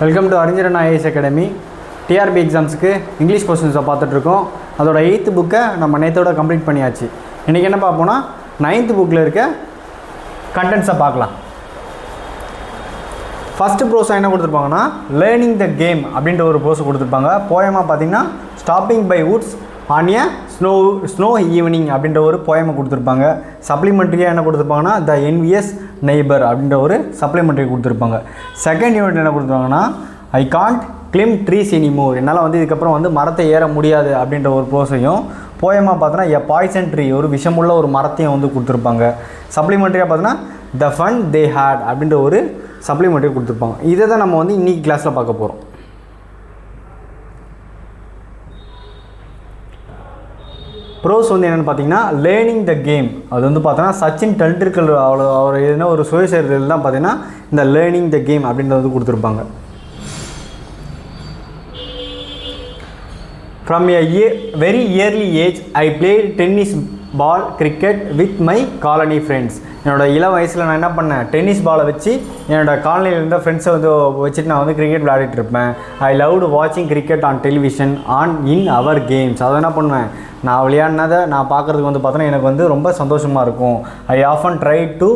Welcome to அறிஞரன் IAS academy. TRB எக்ஸாம்ஸுக்கு English கொஸ்டின்ஸை பார்த்துட்ருக்கோம். அதோட 8th புக்கை நம்ம நேற்றோட கம்ப்ளீட் பண்ணியாச்சு. இன்றைக்கி என்ன பார்ப்போம்னா 9th புக்கில் இருக்க கண்டென்ட்ஸை பார்க்கலாம். ஃபஸ்ட்டு ப்ரோஸாக என்ன கொடுத்துருப்பாங்கன்னா லேர்னிங் த கேம் அப்படின்ற ஒரு ப்ரோஸ் கொடுத்துருப்பாங்க. போயமாக பார்த்தீங்கன்னா stopping by woods on a snow evening அப்படின்ற ஒரு போயமை கொடுத்துருப்பாங்க. சப்ளிமெண்ட்ரியாக என்ன கொடுத்துருப்பாங்கன்னா த என்விஎஸ் நெய்பர் அப்படின்ற ஒரு சப்ளிமெண்ட்ரி கொடுத்துருப்பாங்க. செகண்ட் யூனிட் என்ன கொடுத்துருப்பாங்கன்னா ஐ காண்ட் கிளிம் ட்ரீஸ் எனிமோர், என்னால் வந்து இதுக்கப்புறம் வந்து மரத்தை ஏற முடியாது அப்படின்ற ஒரு ப்ரோஸையும், போயமாக பார்த்தோன்னா எ பாய்சன் ட்ரீ ஒரு விஷமுள்ள ஒரு மரத்தையும் வந்து கொடுத்துருப்பாங்க. சப்ளிமெண்ட்ரியாக பார்த்தோன்னா த ஃபன் தே ஹேட் அப்படின்ற ஒரு சப்ளிமெண்ட்ரி கொடுத்துருப்பாங்க. இதை தான் நம்ம வந்து இன்றைக்கி கிளாஸில் பார்க்க போகிறோம். ப்ரோஸ் வந்து என்னென்னு பார்த்தீங்கன்னா லேர்னிங் த கேம், அது வந்து பார்த்தோன்னா சச்சின் டெண்டுல்கர் அவர் எதுனா ஒரு சுயசரிதையில் தான் பார்த்தீங்கன்னா இந்த லேர்னிங் த கேம் அப்படின்றது வந்து கொடுத்துருப்பாங்க. From a very early age, I played tennis ball cricket with my colony friends. என்னோட இளம் வயசில் நான் என்ன பண்ணேன், டென்னிஸ் பாலை வச்சு என்னோடய காலனியில் இருந்த ஃப்ரெண்ட்ஸை வந்து வச்சுட்டு நான் வந்து கிரிக்கெட் விளையாடிட்டு இருப்பேன். ஐ லவ்டு வாட்சிங் cricket on television on in our games. அதை என்ன பண்ணுவேன், நான் விளையாடினதை நான் பார்க்குறதுக்கு வந்து பார்த்தோன்னா எனக்கு வந்து ரொம்ப சந்தோஷமாக இருக்கும். I often try to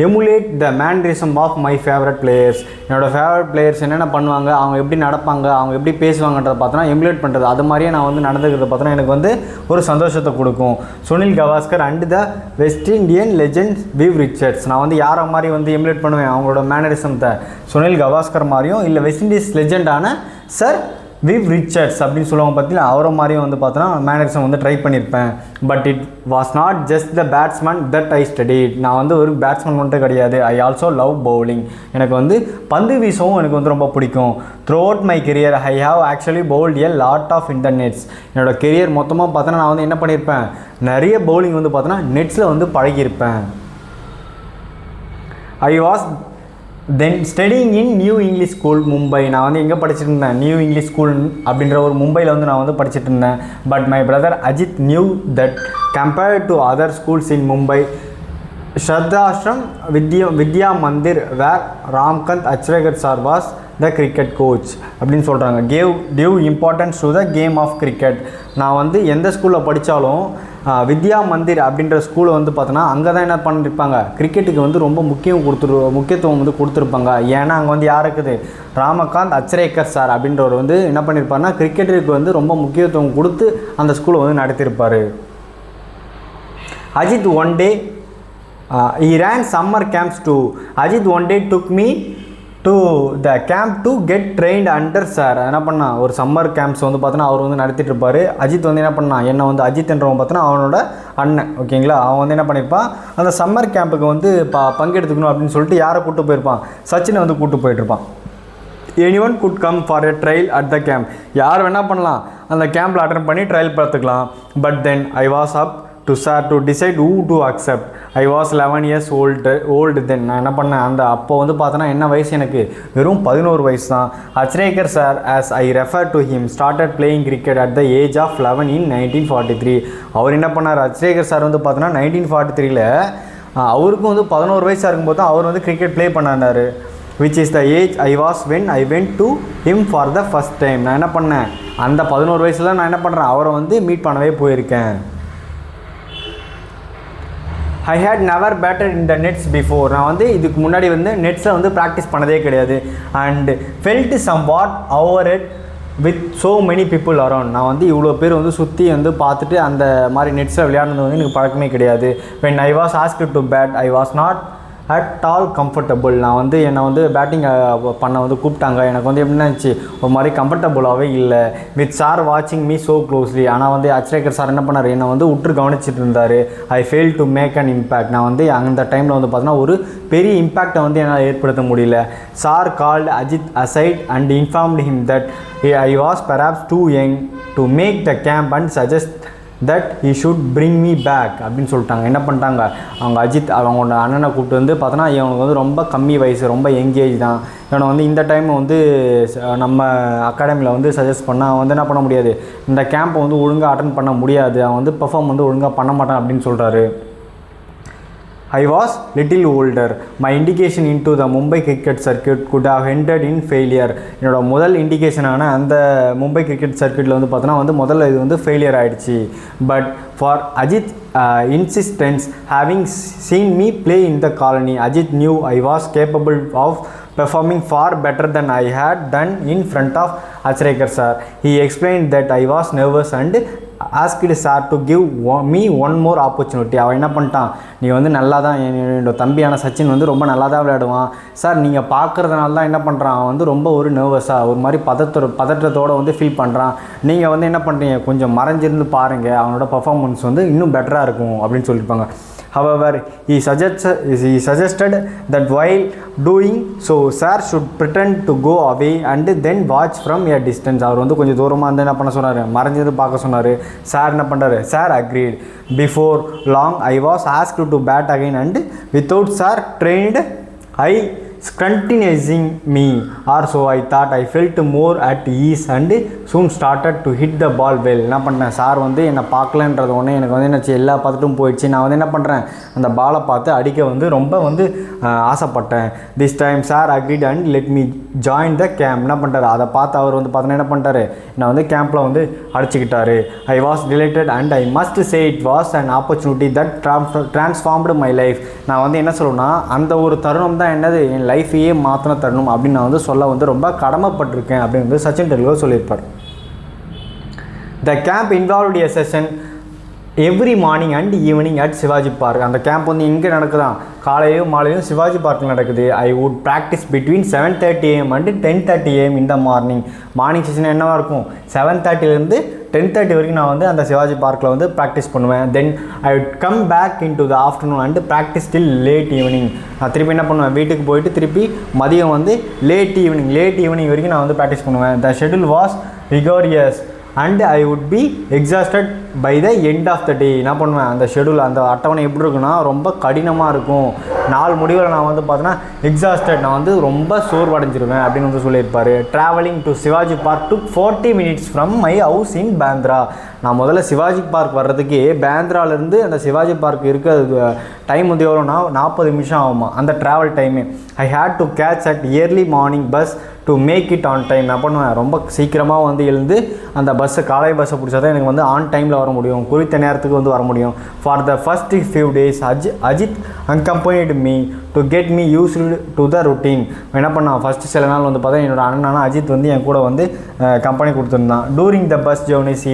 emulate the mannerism of my favourite players. என்னோடய ஃபேவரட் பிளேயர்ஸ் என்னென்ன பண்ணுவாங்க, அவங்க எப்படி நடப்பாங்க, அவங்க எப்படி பேசுவாங்கன்றதை பார்த்தோன்னா எமுலேட் பண்ணுறது, அது மாதிரியே நான் வந்து நடந்துக்கிறத பார்த்தோன்னா எனக்கு வந்து ஒரு சந்தோஷத்தை கொடுக்கும். Sunil Gavaskar and the west Indian legend we've Richards. நான் வந்து யாரை மாதிரி வந்து எமுலேட் பண்ணுவேன், அவங்களோட மேனரிசத்தை சுனில் கவாஸ்கர் மாதிரியும் இல்லை வெஸ்ட் இண்டீஸ் லெஜெண்டான சர் விவ் ரிச்சர்ட்ஸ் அப்படின்னு சொல்லுவாங்க பார்த்தீங்கன்னா அவரை மாதிரியும் வந்து பார்த்தோன்னா மேனரிசம் வந்து ட்ரை பண்ணியிருப்பேன். But it was not just the batsman that I studied. நான் வந்து ஒரு பேட்ஸ்மேன் மட்டும் கிடையாது, ஐ ஆல்சோ லவ் பவுலிங். எனக்கு வந்து பந்து வீசவும் எனக்கு வந்து ரொம்ப பிடிக்கும். Throughout my career I have actually bowled a lot of in the nets. என்னோடய கெரியர் மொத்தமாக பார்த்தோன்னா நான் வந்து என்ன பண்ணியிருப்பேன், நிறைய பவுலிங் வந்து பார்த்தோன்னா நெட்ஸில் வந்து பழகியிருப்பேன். I was then studying in New English school Mumbai. நான் வந்து எங்கே படிச்சுட்டு இருந்தேன், நியூ இங்கிலீஷ் ஸ்கூல் அப்படின்ற ஒரு மும்பையில் வந்து நான் வந்து படிச்சுட்டு இருந்தேன். But my brother Ajit knew that compared to other schools in Mumbai Shradhashram Vidya Mandir where Ramakant Achrekar sir was the cricket coach அப்படின்னு சொல்கிறாங்க. Give importance to the game of cricket. நான் வந்து எந்த ஸ்கூலில் படித்தாலும் வித்யா மந்திர் அப்படின்ற ஸ்கூலை வந்து பார்த்தோன்னா அங்கே தான் என்ன பண்ணியிருப்பாங்க, கிரிக்கெட்டுக்கு வந்து ரொம்ப முக்கியத்துவம் வந்து கொடுத்துருப்பாங்க. ஏன்னா அங்கே வந்து யார் இருக்குது, ராமகாந்த் அச்ரேகர் சார் அப்படின்றவர் வந்து என்ன பண்ணியிருப்பாருன்னா கிரிக்கெட்டுக்கு வந்து ரொம்ப முக்கியத்துவம் கொடுத்து அந்த ஸ்கூலை வந்து நடத்தியிருப்பார். Ajit one day he ran summer camps too. Ajit one day took me to the camp to get trained under sir. என்ன பண்ணா, ஒரு சம்மர் கேம்ப்ஸ் வந்து பார்த்தோன்னா அவர் வந்து நடத்திட்டு இருப்பார். அஜித் வந்து என்ன பண்ணா, என்னை வந்து அஜித்ன்றவன் பார்த்தோன்னா அவனோட அண்ணன், ஓகேங்களா, அவன் வந்து என்ன பண்ணியிருப்பான், அந்த சம்மர் கேம்புக்கு வந்து பங்கெடுத்துக்கணும் அப்படின்னு சொல்லிட்டு யாரை கூப்பிட்டு போயிருப்பான், சச்சினை வந்து கூப்பிட்டு போயிட்டுருப்பான். Anyone could come for a trial at the camp. யார் வேணால் பண்ணலாம், அந்த கேம்பில் அட்டன் பண்ணி ட்ரையல் பார்த்துக்கலாம். But then I was up to sir to decide who to accept. I was 11 years old then. நான் என்ன பண்ணேன், அந்த அப்போ வந்து பார்த்தோன்னா என்ன வயசு, எனக்கு வெறும் 11 வயசு தான். Achrekar sir as I refer to him started playing cricket at the age of 11 in 1943. அவர் என்ன பண்ணார், அச்ரேகர் சார் வந்து பார்த்தோன்னா 1943ல் அவருக்கும் வந்து 11 வயசாக இருக்கும்போது தான் அவர் வந்து கிரிக்கெட் ப்ளே பண்ணார். which is the age I was when I went to him for the first time. நான் என்ன பண்ணேன், அந்த 11 வயசில் நான் என்ன பண்ணுறேன், அவரை வந்து மீட் பண்ணவே போயிருக்கேன். I had never batted in the nets before. நான் வந்து இதுக்கு முன்னாடி வந்து நெட்ஸில் வந்து ப்ராக்டிஸ் பண்ணதே கிடையாது. And felt somewhat over it with so many people around. நான் வந்து இவ்வளோ பேர் வந்து சுற்றி வந்து பார்த்துட்டு அந்த மாதிரி நெட்ஸில் விளையாடுறது வந்து எனக்கு பழக்கமே கிடையாது. when I was asked to bat I was not at all comfortable. நான் வந்து என்னை வந்து பேட்டிங் பண்ண வந்து கூப்பிட்டாங்க, எனக்கு வந்து எப்படின்னா இருந்துச்சு, ஒரு மாதிரி கம்ஃபர்டபுளாகவே இல்லை. வித் சார் வாட்சிங் மீ ஸோ க்ளோஸ்லி. ஆனால் வந்து அச்ரேகர் சார் என்ன பண்ணார், என்னை வந்து உற்று கவனிச்சிட்டு இருந்தார். I fail to make an impact. நான் வந்து அந்த டைமில் வந்து பார்த்தோன்னா ஒரு பெரிய இம்பேக்டை வந்து என்னால் ஏற்படுத்த முடியல. Sir called Ajit aside and informed him that I was perhaps too young to make the camp and suggest that he should bring me back அப்படின்னு சொல்லிட்டாங்க. என்ன பண்ணிட்டாங்க, அவங்க அஜித் அவங்களோட அண்ணனை கூப்பிட்டு வந்து பார்த்தோன்னா இவனுக்கு வந்து ரொம்ப கம்மி வயசு, ரொம்ப யங் ஏஜ் தான், இவனை வந்து இந்த டைம் வந்து நம்ம அகாடமியில் வந்து சஜஸ்ட் பண்ணால் அவன் வந்து என்ன பண்ண முடியாது, இந்த கேம்பை வந்து ஒழுங்காக அட்டன் பண்ண முடியாது, அவன் வந்து பெர்ஃபார்ம் வந்து ஒழுங்காக பண்ண மாட்டான் அப்படின்னு சொல்கிறாரு. I was little older. My indication into the Mumbai cricket circuit could have ended in failure. என்னோட முதல் இண்டிகேஷனான அந்த மும்பை கிரிக்கெட் சர்க்கியூட்டில் வந்து பார்த்தோன்னா வந்து முதல்ல இது வந்து ஃபெயிலியர் ஆகிடுச்சு. But for Ajit insistence, having seen me play in the colony, Ajit knew I was capable of performing far better than I had done in front of Achrekar sir. He explained that I was nervous and asked sir to give me one more opportunity. அவன் என்ன பண்ணிட்டான், நீ வந்து நல்லா தான் என்னோட தம்பியான சச்சின் வந்து ரொம்ப நல்லா தான் விளையாடுவான் சார், நீங்கள் பார்க்குறதுனால தான் என்ன பண்ணுறான், அவன் வந்து ரொம்ப ஒரு நர்வஸாக ஒரு மாதிரி பதற்றத்தோடு வந்து ஃபீல் பண்ணுறான். நீங்கள் வந்து என்ன பண்ணுறீங்க, கொஞ்சம் மறைஞ்சிருந்து பாருங்கள், அவனோட பர்ஃபார்மன்ஸ் வந்து இன்னும் பெட்டராக இருக்கும் அப்படின்னு சொல்லியிருப்பாங்க. However, he suggested that while doing so, sir should pretend to go away and then watch from a distance. அவர் வந்து கொஞ்சம் தூரமாக வந்து என்ன பண்ண சொன்னார், மறைஞ்சது பார்க்க சொன்னார். சார் என்ன பண்ணுறாரு, sir agreed. Before long, I was asked to bat again and without sir trained, I scrutinizing me, or so I thought. I felt more at ease and soon started to hit the ball well. என்ன பண்ணேன், sir வந்து என்னை பார்க்கலன்றது ஒன்று எனக்கு வந்து என்ன எல்லா பார்த்துட்டும் போயிடுச்சு. நான் வந்து என்ன பண்ணுறேன், அந்த பாலை பார்த்து அடிக்க வந்து ரொம்ப வந்து ஆசைப்பட்டேன். This time sir agreed and let me join the camp. என்ன பண்ணுறாரு, அதை பார்த்து அவர் வந்து பார்த்தோன்னா என்ன பண்ணிட்டாரு, நான் வந்து கேம்பில் வந்து அடிச்சுக்கிட்டாரு. I was delighted and I must say it was an opportunity that transformed my life. நான் வந்து என்ன சொல்லணும்னா, அந்த ஒரு தருணம் தான் என்னது என் லைஃபையே மாற்றின தருணம் அப்படின்னு நான் வந்து சொல்ல வந்து ரொம்ப கடமைப்பட்டிருக்கேன் அப்படின்னு வந்து சச்சின் டெண்டுல்கர் சொல்லியிருப்பார். The camp involved a session every morning and evening at Shivaji park. அந்த கேம்ப் வந்து எங்கே நடக்குதான், காலையும் மாலையும் சிவாஜி பார்க்கில் நடக்குது. I would practice between 7:30 AM and 10:30 AM இந்த மார்னிங் செஷன் என்னவாக இருக்கும், 7:30 10:30 வரைக்கும் நான் வந்து அந்த சிவாஜி பார்க்கில் வந்து ப்ராக்டிஸ் பண்ணுவேன். Then I would come back in to the afternoon and practice till late evening. நான் திருப்பி என்ன பண்ணுவேன், வீட்டுக்கு போயிட்டு திருப்பி மதியம் வந்து லேட் ஈவினிங் வரைக்கும் நான் வந்து ப்ராக்டிஸ் பண்ணுவேன். The schedule was rigorous and I would be exhausted by the end of the day. என்ன பண்ணுவேன், அந்த ஷெடியூல் அந்த அட்டவணை எப்படி இருக்குன்னா ரொம்ப கடினமாக இருக்கும். நாள் முடிவில் நான் வந்து பார்த்தோன்னா எக்ஸாஸ்டட், நான் வந்து ரொம்ப சோர்வடைஞ்சிருவேன் அப்படின்னு வந்து சொல்லியிருப்பார். Travelling to Shivaji park took 40 minutes from my house in Bandra. நான் முதல்ல சிவாஜி பார்க் வர்றதுக்கு பேந்திராலேருந்து அந்த சிவாஜி பார்க் இருக்க டைம் வந்து எவ்வளோனா 40 நிமிஷம் ஆகுமா அந்த travel time. I had to catch at early morning bus to make it on time. நான் பண்ணுவேன், ரொம்ப சீக்கிரமாக வந்து எழுந்து அந்த காலை பஸ்ஸை பிடிச்சா தான் எனக்கு வந்து ஆன் டைமில் வர முடியும், குறித்த நேரத்துக்கு வந்து வர முடியும். For the first few days Ajit accompanied me to get me used to the routine. என்ன பண்ணான், ஃபஸ்ட்டு சில நாள் வந்து பார்த்தா என்னோடய அண்ணனான அஜித் வந்து என் கூட வந்து கம்பெனி கொடுத்துருந்தான். During the bus journeys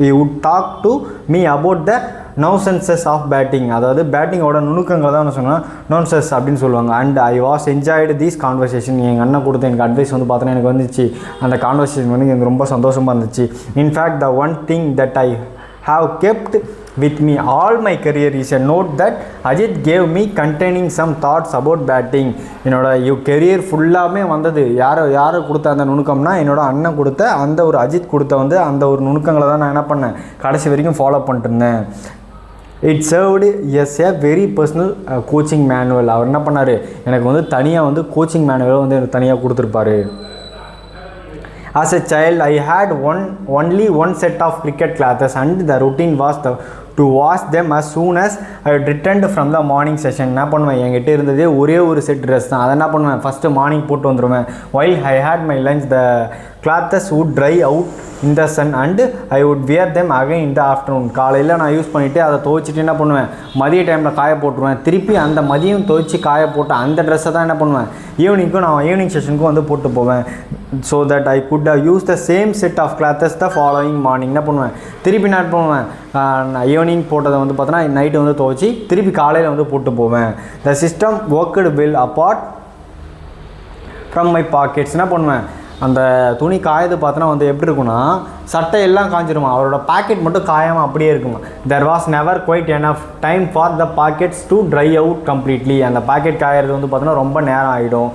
he would talk to me about the nuances of batting. அதாவது பேட்டிங்கோட நுணுக்கங்களை தான் நான் சொன்னேன், nuances அப்படின்னு சொல்லுவாங்க. And I was enjoyed these conversation. எங்கள் அண்ணன் கொடுத்த எனக்கு அட்வைஸ் வந்து பார்த்தோன்னா எனக்கு வந்துச்சு, அந்த கான்வர்சேஷன் வந்து எனக்கு ரொம்ப சந்தோஷமாக இருந்துச்சு. In fact the one thing that I have kept with me all my career is a note that Ajit gave me containing some thoughts about batting. என்னோட கெரியர் ஃபுல்லாமே வந்தது யார் கொடுத்த அந்த நுணுக்கம்னா என்னோட அண்ணன் கொடுத்த அந்த ஒரு அஜித் கொடுத்த வந்து அந்த ஒரு நுணுக்கங்களை தான் நான் என்ன பண்ணேன், கடைசி வரைக்கும் ஃபாலோ பண்ணிட்டு இருந்தேன். It served as a very personal coaching manual. அவர் என்ன பண்ணார், எனக்கு வந்து தனியாக வந்து கோச்சிங் மேனுவல் வந்து எனக்கு தனியாக கொடுத்துருப்பாரு. As a child, I had only one set of cricket clothes and the routine was to wash them as soon as I returned from the morning session. என்ன பண்ணுவேன், என்கிட்ட இருந்ததே ஒரே ஒரு செட் ட்ரெஸ் தான். அதை என்ன பண்ணுவேன், ஃபஸ்ட்டு மார்னிங் போட்டு வந்துடுவேன். while I had my lunch, the clothes would dry out in the sun and I would wear them again in the afternoon. காலையில் நான் யூஸ் பண்ணிவிட்டு அதை துவைச்சிட்டு என்ன பண்ணுவேன், மதிய டைமில் காய போட்டுருவேன். திருப்பி அந்த மதியம் துவைச்சி காய போட்டு அந்த ட்ரெஸ்ஸை தான் என்ன பண்ணுவேன், ஈவினிங் செஷனுக்கும் வந்து போட்டு போவேன். So that I could use the same set of clothes the following morning. என்ன பண்ணுவேன், திருப்பி நான் பண்ணுவேன், ஈவினிங் போட்டதை வந்து பார்த்தோன்னா நைட்டு வந்து துவைச்சி திருப்பி காலையில் வந்து போட்டு போவேன். The system worked well apart from my pockets. என்ன பண்ணுவேன், அந்த துணி காயது பார்த்தோன்னா வந்து எப்படி இருக்குன்னா, சட்டை எல்லாம் காஞ்சிருமா, அவரோட பாக்கெட் மட்டும் காயாமல் அப்படியே இருக்குமா. There was never quite enough time for the pockets to dry out completely. அந்த பாக்கெட் காயறது வந்து பார்த்தோன்னா ரொம்ப நேரம் ஆகிடும்.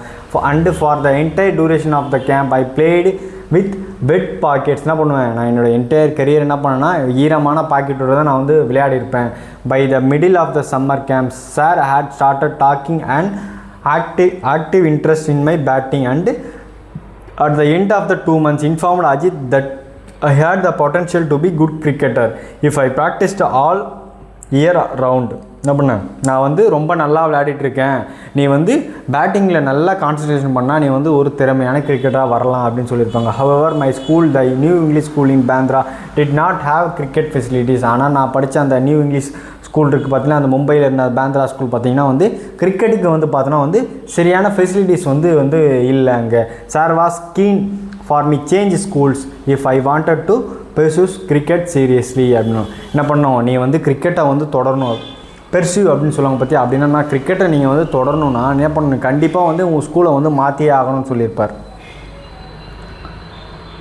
And for the entire duration of the camp I played with wet pockets. என்ன பண்ணுவேன், நான் என்னோடய என்டையர் கரியர் என்ன பண்ணேன்னா ஈரமான பாக்கெட்டோட தான் நான் வந்து விளையாடிருப்பேன். By the middle of the summer camps sir had started talking and active interest in my batting, and at the end of the 2 months informed Ajit that I had the potential to be good cricketer if I practiced all year round. என்ன பண்ணேன், நான் வந்து ரொம்ப நல்லா விளையாடிட்டுருக்கேன், நீ வந்து பேட்டிங்கில் நல்லா கான்சன்ட்ரேஷன் பண்ணால் நீ வந்து ஒரு திறமையான கிரிக்கெட்டாக வரலாம் அப்படின்னு சொல்லியிருப்பாங்க. However my school the New English school in Bandra did not have cricket facilities. ஆனால் நான் படித்த அந்த நியூ இங்கிலீஷ் ஸ்கூல் இருக்குது பார்த்தீங்கன்னா, அந்த மும்பையில் இருந்த பேந்திரா ஸ்கூல் பார்த்திங்கன்னா வந்து கிரிக்கெட்டுக்கு வந்து பார்த்தோன்னா வந்து சரியான ஃபெசிலிட்டிஸ் வந்து இல்லை அங்கே. Sir was keen for me change schools if I wanted to pursue cricket seriously அப்படின்னு. என்ன பண்ணோம், நீ வந்து கிரிக்கெட்டை வந்து தொடரணும், பெர்சியூ அப்படின்னு சொல்லுவாங்க பற்றி. அப்படின்னா கிரிக்கெட்டை நீங்கள் வந்து தொடரணும்னா என்ன பண்ணணும், கண்டிப்பாக வந்து உங்கள் ஸ்கூலை வந்து மாற்றியே ஆகணும்னு சொல்லியிருப்பார்.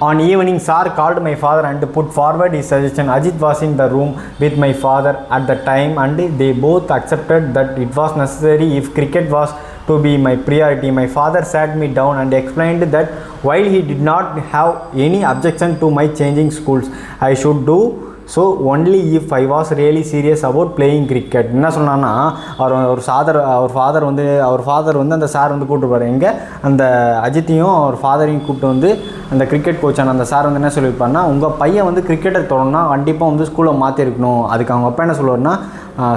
On evening, Sir called my father and put forward his suggestion. Ajit was in the room with my father at the time and they both accepted that it was necessary if cricket was to be my priority. My father sat me down and explained that while he did not have any objection to my changing schools, I should do so only if I was really serious about playing cricket. என்ன சொன்னான்னா, அவர் father வந்து அந்த sir வந்து கூப்பிட்டுருப்பார். எங்கே அந்த அஜித்தையும் அவர் ஃபாதரையும் கூப்பிட்டு வந்து அந்த கிரிக்கெட் கோச்சான அந்த சார் வந்து என்ன சொல்லியிருப்பாருன்னா, உங்கள் பையன் வந்து கிரிக்கெட்டை தொடரணும்னா கண்டிப்பாக வந்து ஸ்கூலை மாற்றிருக்கணும். அதுக்கு அவங்க அப்பா என்ன சொல்லுவார்னா,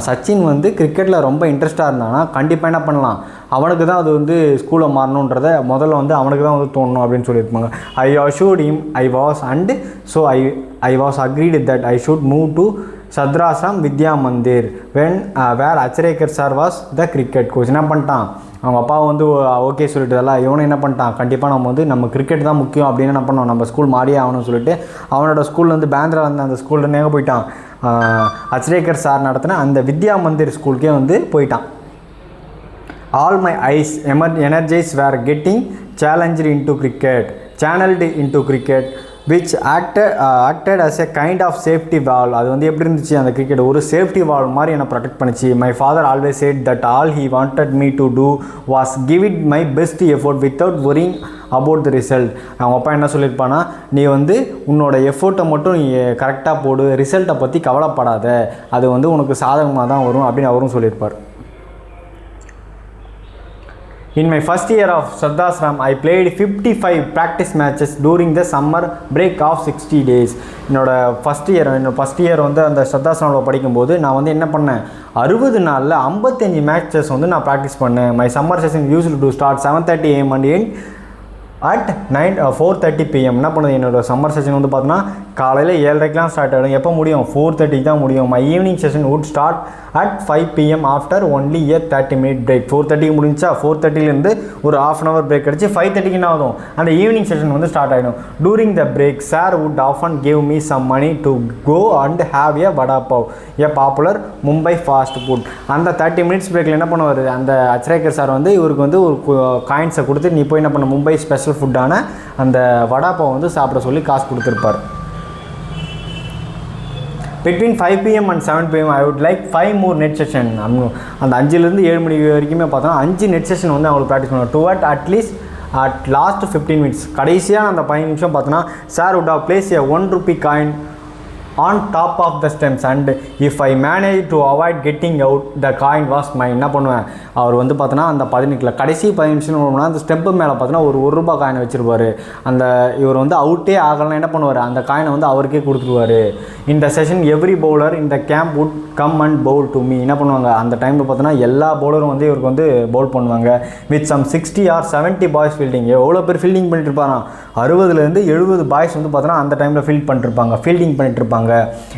சச்சின் வந்து கிரிக்கெட்டில் ரொம்ப இன்ட்ரெஸ்ட்டாக இருந்தானா கண்டிப்பாக என்ன பண்ணலாம், அவனுக்கு தான் அது வந்து ஸ்கூலை மாறணுன்றத முதல்ல வந்து அவனுக்கு தான் வந்து தோணணும் அப்படின்னு சொல்லியிருப்பாங்க. I assured him I was and so I was agreed that I should move to Shardashram Vidya Mandir when where Achrekar sir was the cricket coach. என்ன பண்ணிட்டான், அவங்க அப்பாவை வந்து ஓகே சொல்லிட்டதெல்லாம் இவனை என்ன பண்ணிட்டான், கண்டிப்பாக நம்ம கிரிக்கெட் தான் முக்கியம் அப்படின்னு என்ன பண்ணோம், நம்ம ஸ்கூல் மாறியே ஆகணும்னு சொல்லிட்டு அவனோட ஸ்கூலில் வந்து பேந்திரா வந்து அந்த ஸ்கூலில் எங்கே போயிட்டான், அச்சரேக்கர் சார் நடத்தின அந்த வித்யா மந்திர் ஸ்கூலுக்கே வந்து போயிட்டான். All my eyes energized were getting channeled into cricket which acted as a kind of safety valve. அது வந்து எப்படி இருந்துச்சு, அந்த கிரிக்கெட் ஒரு சேஃப்டி வால்வ் மாதிரி என்னை ப்ரொடெக்ட் பண்ணிச்சு. My father always said that all he wanted me to do was give it my best effort without worrying about the result. அவங்க அப்பா என்ன சொல்லியிருப்பானா, நீ வந்து உன்னோட எஃபோர்ட்டை மட்டும் நீ கரெக்டாக போடு, ரிசல்ட்டை பற்றி கவலைப்படாத, அது வந்து உனக்கு சாதகமாக தான் வரும் அப்படின்னு அவரும் சொல்லியிருப்பார். In my first year of Shraddhashram, I played 55 practice matches during the summer break of 60 days. என்னோட ஃபஸ்ட் இயர் வந்து அந்த ஸ்ரத்தாசிரமில் படிக்கும்போது நான் வந்து என்ன பண்ணேன், 60 நாளில் 55 மேட்சஸ் வந்து நான் ப்ராக்டிஸ் பண்ணேன். My summer session used to start 7:30 AM and end at 4:30 PM. என்ன பண்ணுது, என்னோடய சம்மர் செஷன் வந்து பார்த்தோன்னா காலையில் 7:30க்கெலாம் ஸ்டார்ட் ஆகிடும். எப்போ முடியும், 4:30 தான் முடியும். My evening session would start at 5 PM after only a 30-minute break. 4:30 முடிஞ்சா 4:30லேருந்து ஒரு ½ hour பிரேக் அடிச்சு 5:30 என்ன ஆகும், அந்த ஈவினிங் செஷன் வந்து ஸ்டார்ட் ஆகிடும். During the break sir would often give me some money to go and have a vada pav, a popular Mumbai fast food. அந்த 30 minutes பிரேக்கில் என்ன பண்ணுவார், அந்த அச்சரேக்கர் சார் வந்து இவருக்கு வந்து ஒரு காயின்ஸை கொடுத்து நீ போய் என்ன பண்ண, மும்பை ஸ்பெஷல் ஃபுட்டான அந்த வடாப்பாவை வந்து சாப்பிட சொல்லி காசு கொடுத்துருப்பார். Between 5 PM and 7 PM I would like 5 more net session. அந்த 5லேருந்து 7 மணி வரைக்குமே பார்த்தோன்னா 5 நெட் செஷன் வந்து அவங்களுக்கு ப்ராக்டிஸ் பண்ணுவாங்க. Toward at least at last 15 minutes கடைசியாக அந்த 15 நிமிஷம் பார்த்தோன்னா sir would have placed a 1 rupee coin on top of the stems and if I managed to avoid getting out the coin was mine. என்ன பண்ணுவேன், அவர் வந்து பார்த்தோன்னா அந்த 15 கடைசி 15 நிமிஷம் அந்த ஸ்டெப்பு மேலே பார்த்தோன்னா ஒரு ₹1 காயினை வச்சுருப்பார். அந்த இவர் வந்து அவுட்டே ஆகலாம் என்ன பண்ணுவார், அந்த காயினை வந்து அவருக்கே கொடுத்துருவார். இந்த செஷன் எவ்ரி பவுலர் இந்த camp would come and bowl to me. என்ன பண்ணுவாங்க, அந்த டைமில் பார்த்தோன்னா எல்லா பவுலரும் வந்து இவருக்கு வந்து பவுல் பண்ணுவாங்க. With some 60 or 70 boys fielding. எவ்வளோ பேர் ஃபீல்டிங் பண்ணிட்டு இருப்பாராம், 60லேருந்து 70 பாய்ஸ் வந்து பார்த்தோன்னா அந்த டைமில் ஃபீல்டிங் பண்ணிட்டு இருப்பாங்க.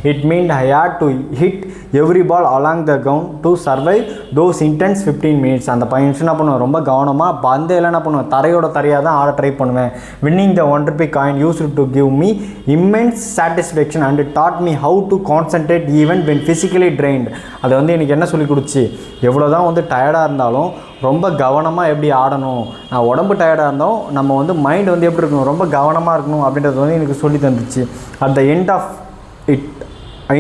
It meant I had to hit every ball along the ground to survive those intense 15 minutes. அந்த 15 நிமிஷம் என்ன பண்ணுவேன், ரொம்ப கவனமாக பந்தையில் என்ன பண்ணுவேன், தரையாக தான் ஆட ட்ரை பண்ணுவேன். Winning the 1 rupee coin used to give me immense satisfaction and taught me how to concentrate even when physically drained. அது வந்து எனக்கு என்ன சொல்லி கொடுத்துச்சு, எவ்வளோ தான் வந்து டயர்டாக இருந்தாலும் ரொம்ப கவனமாக எப்படி ஆடணும், நான் உடம்பு டயர்டாக இருந்தாலும் நம்ம வந்து மைண்ட் வந்து எப்படி இருக்கணும், ரொம்ப கவனமாக இருக்கணும் அப்படின்றது வந்து எனக்கு சொல்லி தந்துச்சு. At the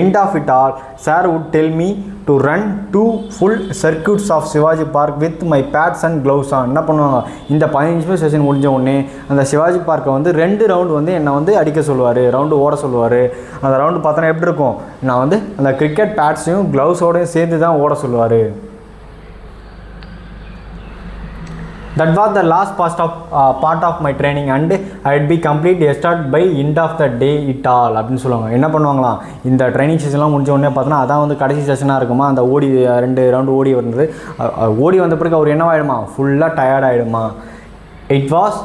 end of it all, sir would tell me to run 2 full circuits of Shivaji park with my pads and gloves on. என்ன பண்ணுவாங்க, இந்த 15 நிமிஷம் செஷன் முடிஞ்ச உடனே அந்த சிவாஜி பார்க்கை வந்து 2 ரவுண்டு வந்து என்னை வந்து அடிக்க சொல்லுவார், ரவுண்டு ஓட சொல்லுவார். அந்த ரவுண்டு பார்த்தோன்னா எப்படி இருக்கும், நான் வந்து அந்த கிரிக்கெட் பேட்ஸையும் க்ளவுஸோடையும் சேர்ந்து தான் ஓட சொல்லுவார். That was the last part of my training and I would be complete start by end of the day it all அப்படின்னு சொல்லுவாங்க. என்ன பண்ணுவாங்களாம், இந்த ட்ரைனிங் செஷன்லாம் முடிஞ்ச உடனே பார்த்தோன்னா அதான் வந்து கடைசி செஷனாக இருக்குமா. அந்த ஓடி 2 ரவுண்டு ஓடி வந்தது, ஓடி வந்த பிறகு அவர் என்னவாயிடுமா, ஃபுல்லாக டயர்ட் ஆகிடுமா. It was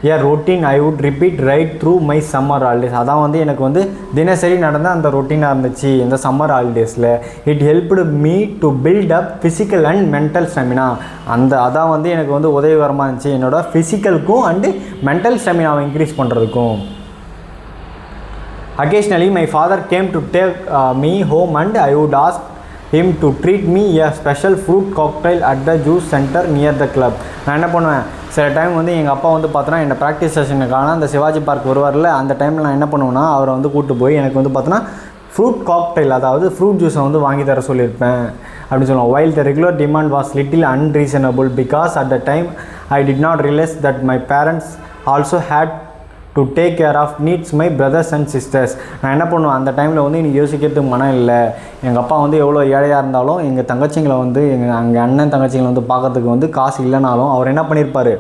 a routine I would repeat right through my summer holidays. அதான் வந்து எனக்கு வந்து தினசரி நடந்த அந்த ரொட்டீனாக இருந்துச்சு இந்த சம்மர் ஹாலிடேஸில். It helped me to build up physical and mental stamina. அதான் வந்து எனக்கு வந்து உதவிகரமாக இருந்துச்சு என்னோடய ஃபிசிக்கலுக்கும் அண்டு மென்டல் ஸ்டெமினாவை இன்க்ரீஸ் பண்ணுறதுக்கும். Occasionally my father came to take me home and I would ask him to treat me a special fruit cocktail at the juice center near the club. நான் என்ன பண்ணுவேன், சில டைம் வந்து எங்கள் அப்பா வந்து பார்த்தோன்னா என்னை ப்ராக்டிஸ் செஷனுக்கான அந்த சிவாஜி பார்க் வருவார்ல, அந்த டைமில் நான் என்ன பண்ணுவேன்னா அவரை வந்து கூப்பிட்டு போய் எனக்கு வந்து பார்த்தோன்னா ஃப்ரூட் காக்டைல், அதாவது ஃப்ரூட் ஜூஸை வந்து வாங்கி தர சொல்லியிருப்பேன் அப்படின்னு சொல்லுவோம். while the regular demand was little unreasonable because at the time I did not realize that my parents also had to take care of needs my brothers and sisters. நான் என்ன பண்ணுவேன், அந்த டைமில் வந்து எனக்கு யோசிக்கிறதுக்கு மனம் இல்லை. எங்கள் அப்பா வந்து எவ்வளோ ஏழையாக இருந்தாலும் எங்கள் தங்கச்சிங்களை வந்து எங்கள் அண்ணன் தங்கச்சிங்களை வந்து பார்க்கறதுக்கு வந்து காசு இல்லைனாலும் அவர் என்ன பண்ணியிருப்பார்,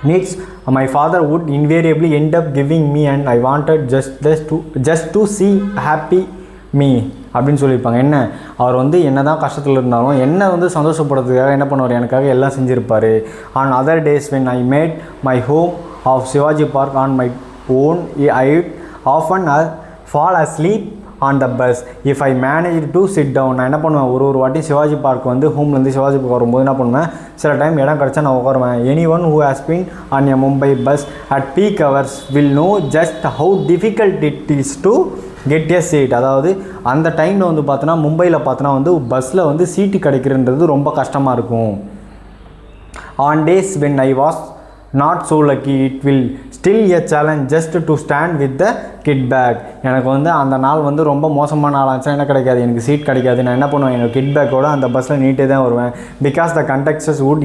needs my father would invariably end up giving me and I wanted just to see happy me அப்படின்னு சொல்லியிருப்பாங்க. என்ன, அவர் வந்து என்ன தான் கஷ்டத்தில் இருந்தாலும் என்ன வந்து சந்தோஷப்படுறதுக்காக என்ன பண்ணுவார், எனக்காக எல்லாம் செஞ்சுருப்பார். On other days when I made my home of Shivaji Park on my own, I often fall asleep on the bus if I managed to sit down. நான் என்ன பண்ணுவேன், ஒரு வாட்டி சிவாஜி பார்க் வந்து ஹோம்லேருந்து சிவாஜி பார்க் வரும்போது என்ன பண்ணுவேன், சில டைம் இடம் கிடச்சா நான் உட்காருவேன். anyone who has been on a Mumbai bus at peak hours will know just how difficult it is to get a seat. அதாவது அந்த டைமில் வந்து பார்த்தோன்னா மும்பையில் பார்த்தோன்னா வந்து பஸ்ஸில் வந்து சீட்டு கிடைக்கிறன்றது ரொம்ப கஷ்டமாக இருக்கும். on days when I was not so lucky it will still a challenge just to stand with the kit bag. எனக்கு வந்து அந்த நாள் வந்து ரொம்ப மோசமான நாள் ஆச்சுன்னா என்ன கிடைக்காது, எனக்கு சீட் கிடைக்காது. நான் என்ன பண்ணுவேன், என்னோட கிட் பேக்கோடு அந்த பஸ்ஸில் நீட்டே தான் வருவேன். Because the conductors would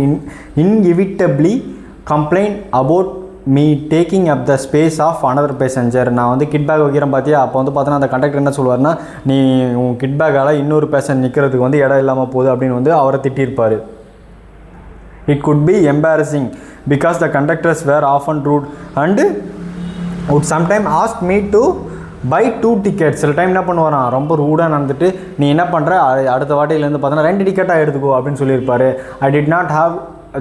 inevitably complain about me taking up the space of another passenger. நான் வந்து கிட் பேக் வைக்கிறேன் பார்த்தியா, அப்போ வந்து பார்த்தோன்னா அந்த கண்டக்டர் என்ன சொல்லுவார்னா, நீ உன் கிட் பேக்கால் இன்னொரு பேசஞ்சர் நிற்கிறதுக்கு வந்து இடம் இல்லாமல் போகுது அப்படின்னு வந்து அவரை திட்டிருப்பார். It could be embarrassing because the conductors were often rude and would sometimes ask me to buy 2 tickets. சில டைம் என்ன பண்ணுவாரான், ரொம்ப ரூடாக நடந்துட்டு நீ என்ன பண்ணுற, அடுத்த வாட்டிலேருந்து பார்த்தோன்னா 2 டிக்கெட்டாக எடுத்துக்கோ அப்படின்னு சொல்லியிருப்பார். I did not have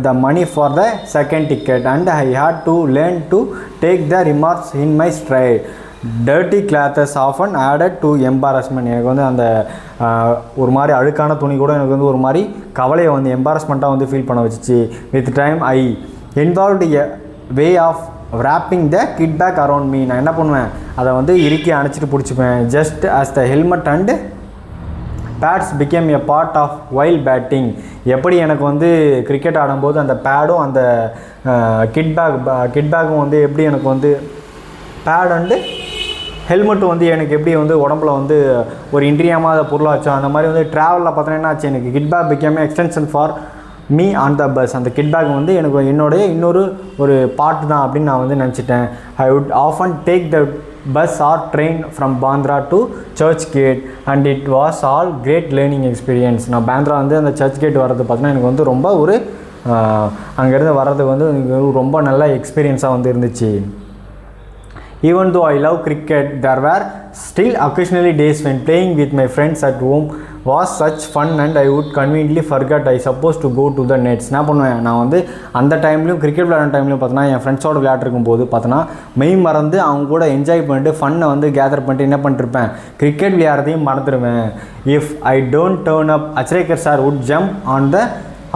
the money for the second ticket and I had to learn to take the remarks in my stride. Dirty clothes often added to embarrassment. எனக்கு வந்து அந்த ஒரு மாதிரி அழுக்கான துணி கூட எனக்கு வந்து ஒரு மாதிரி கவலையை வந்து எம்பாரஸ்மெண்ட்டாக வந்து ஃபீல் பண்ண வச்சிச்சு. With time I involved a way of wrapping the kit bag around me. நான் என்ன பண்ணுவேன், அதை வந்து இறுக்கி அணைச்சிட்டு பிடிச்சிப்பேன். Just as the helmet and pads became a part of while batting. எப்படி எனக்கு வந்து கிரிக்கெட் ஆடும்போது அந்த பேடும் அந்த கிட் பேக்கும் வந்து எப்படி எனக்கு வந்து பேட் அண்டு ஹெல்மெட்டு வந்து எனக்கு எப்படி வந்து உடம்புல வந்து ஒரு இன்றியமாத பொருளாச்சோ அந்த மாதிரி வந்து ட்ராவலில் பார்த்தோன்னா என்ன ஆச்சு, எனக்கு kit bag became extension for me on the bus. அந்த கிட் பேக் வந்து எனக்கு என்னுடைய இன்னொரு ஒரு பார்ட் தான் அப்படின்னு நான் வந்து நினச்சிட்டேன். I would often take the bus or train from Bandra to Churchgate and it was all great learning experience. நான் பாந்த்ரா வந்து அந்த சர்ச் கேட் வர்றது பார்த்தீங்கன்னா எனக்கு வந்து ரொம்ப ஒரு அங்கேருந்து வர்றதுக்கு வந்து ரொம்ப நல்ல எக்ஸ்பீரியன்ஸாக வந்து இருந்துச்சு. Even though I love cricket, there were still occasionally days when playing with my friends at home was such fun and I would conveniently forget I supposed to go to the nets. என்ன பண்ணுவேன், நான் வந்து அந்த டைம்லையும் cricket விளையாடுற டைம்லையும் பார்த்தோன்னா என் ஃப்ரெண்ட்ஸோடு விளையாட்டுருக்கும் போது பார்த்தோன்னா மெய் மறந்து அவங்க கூட என்ஜாய் பண்ணிட்டு ஃபன்னை வந்து கேதர் பண்ணிட்டு என்ன பண்ணிருப்பேன், கிரிக்கெட் விளையாடுறதையும் மறந்துடுவேன். If I don't turn up, Achrekar sir would jump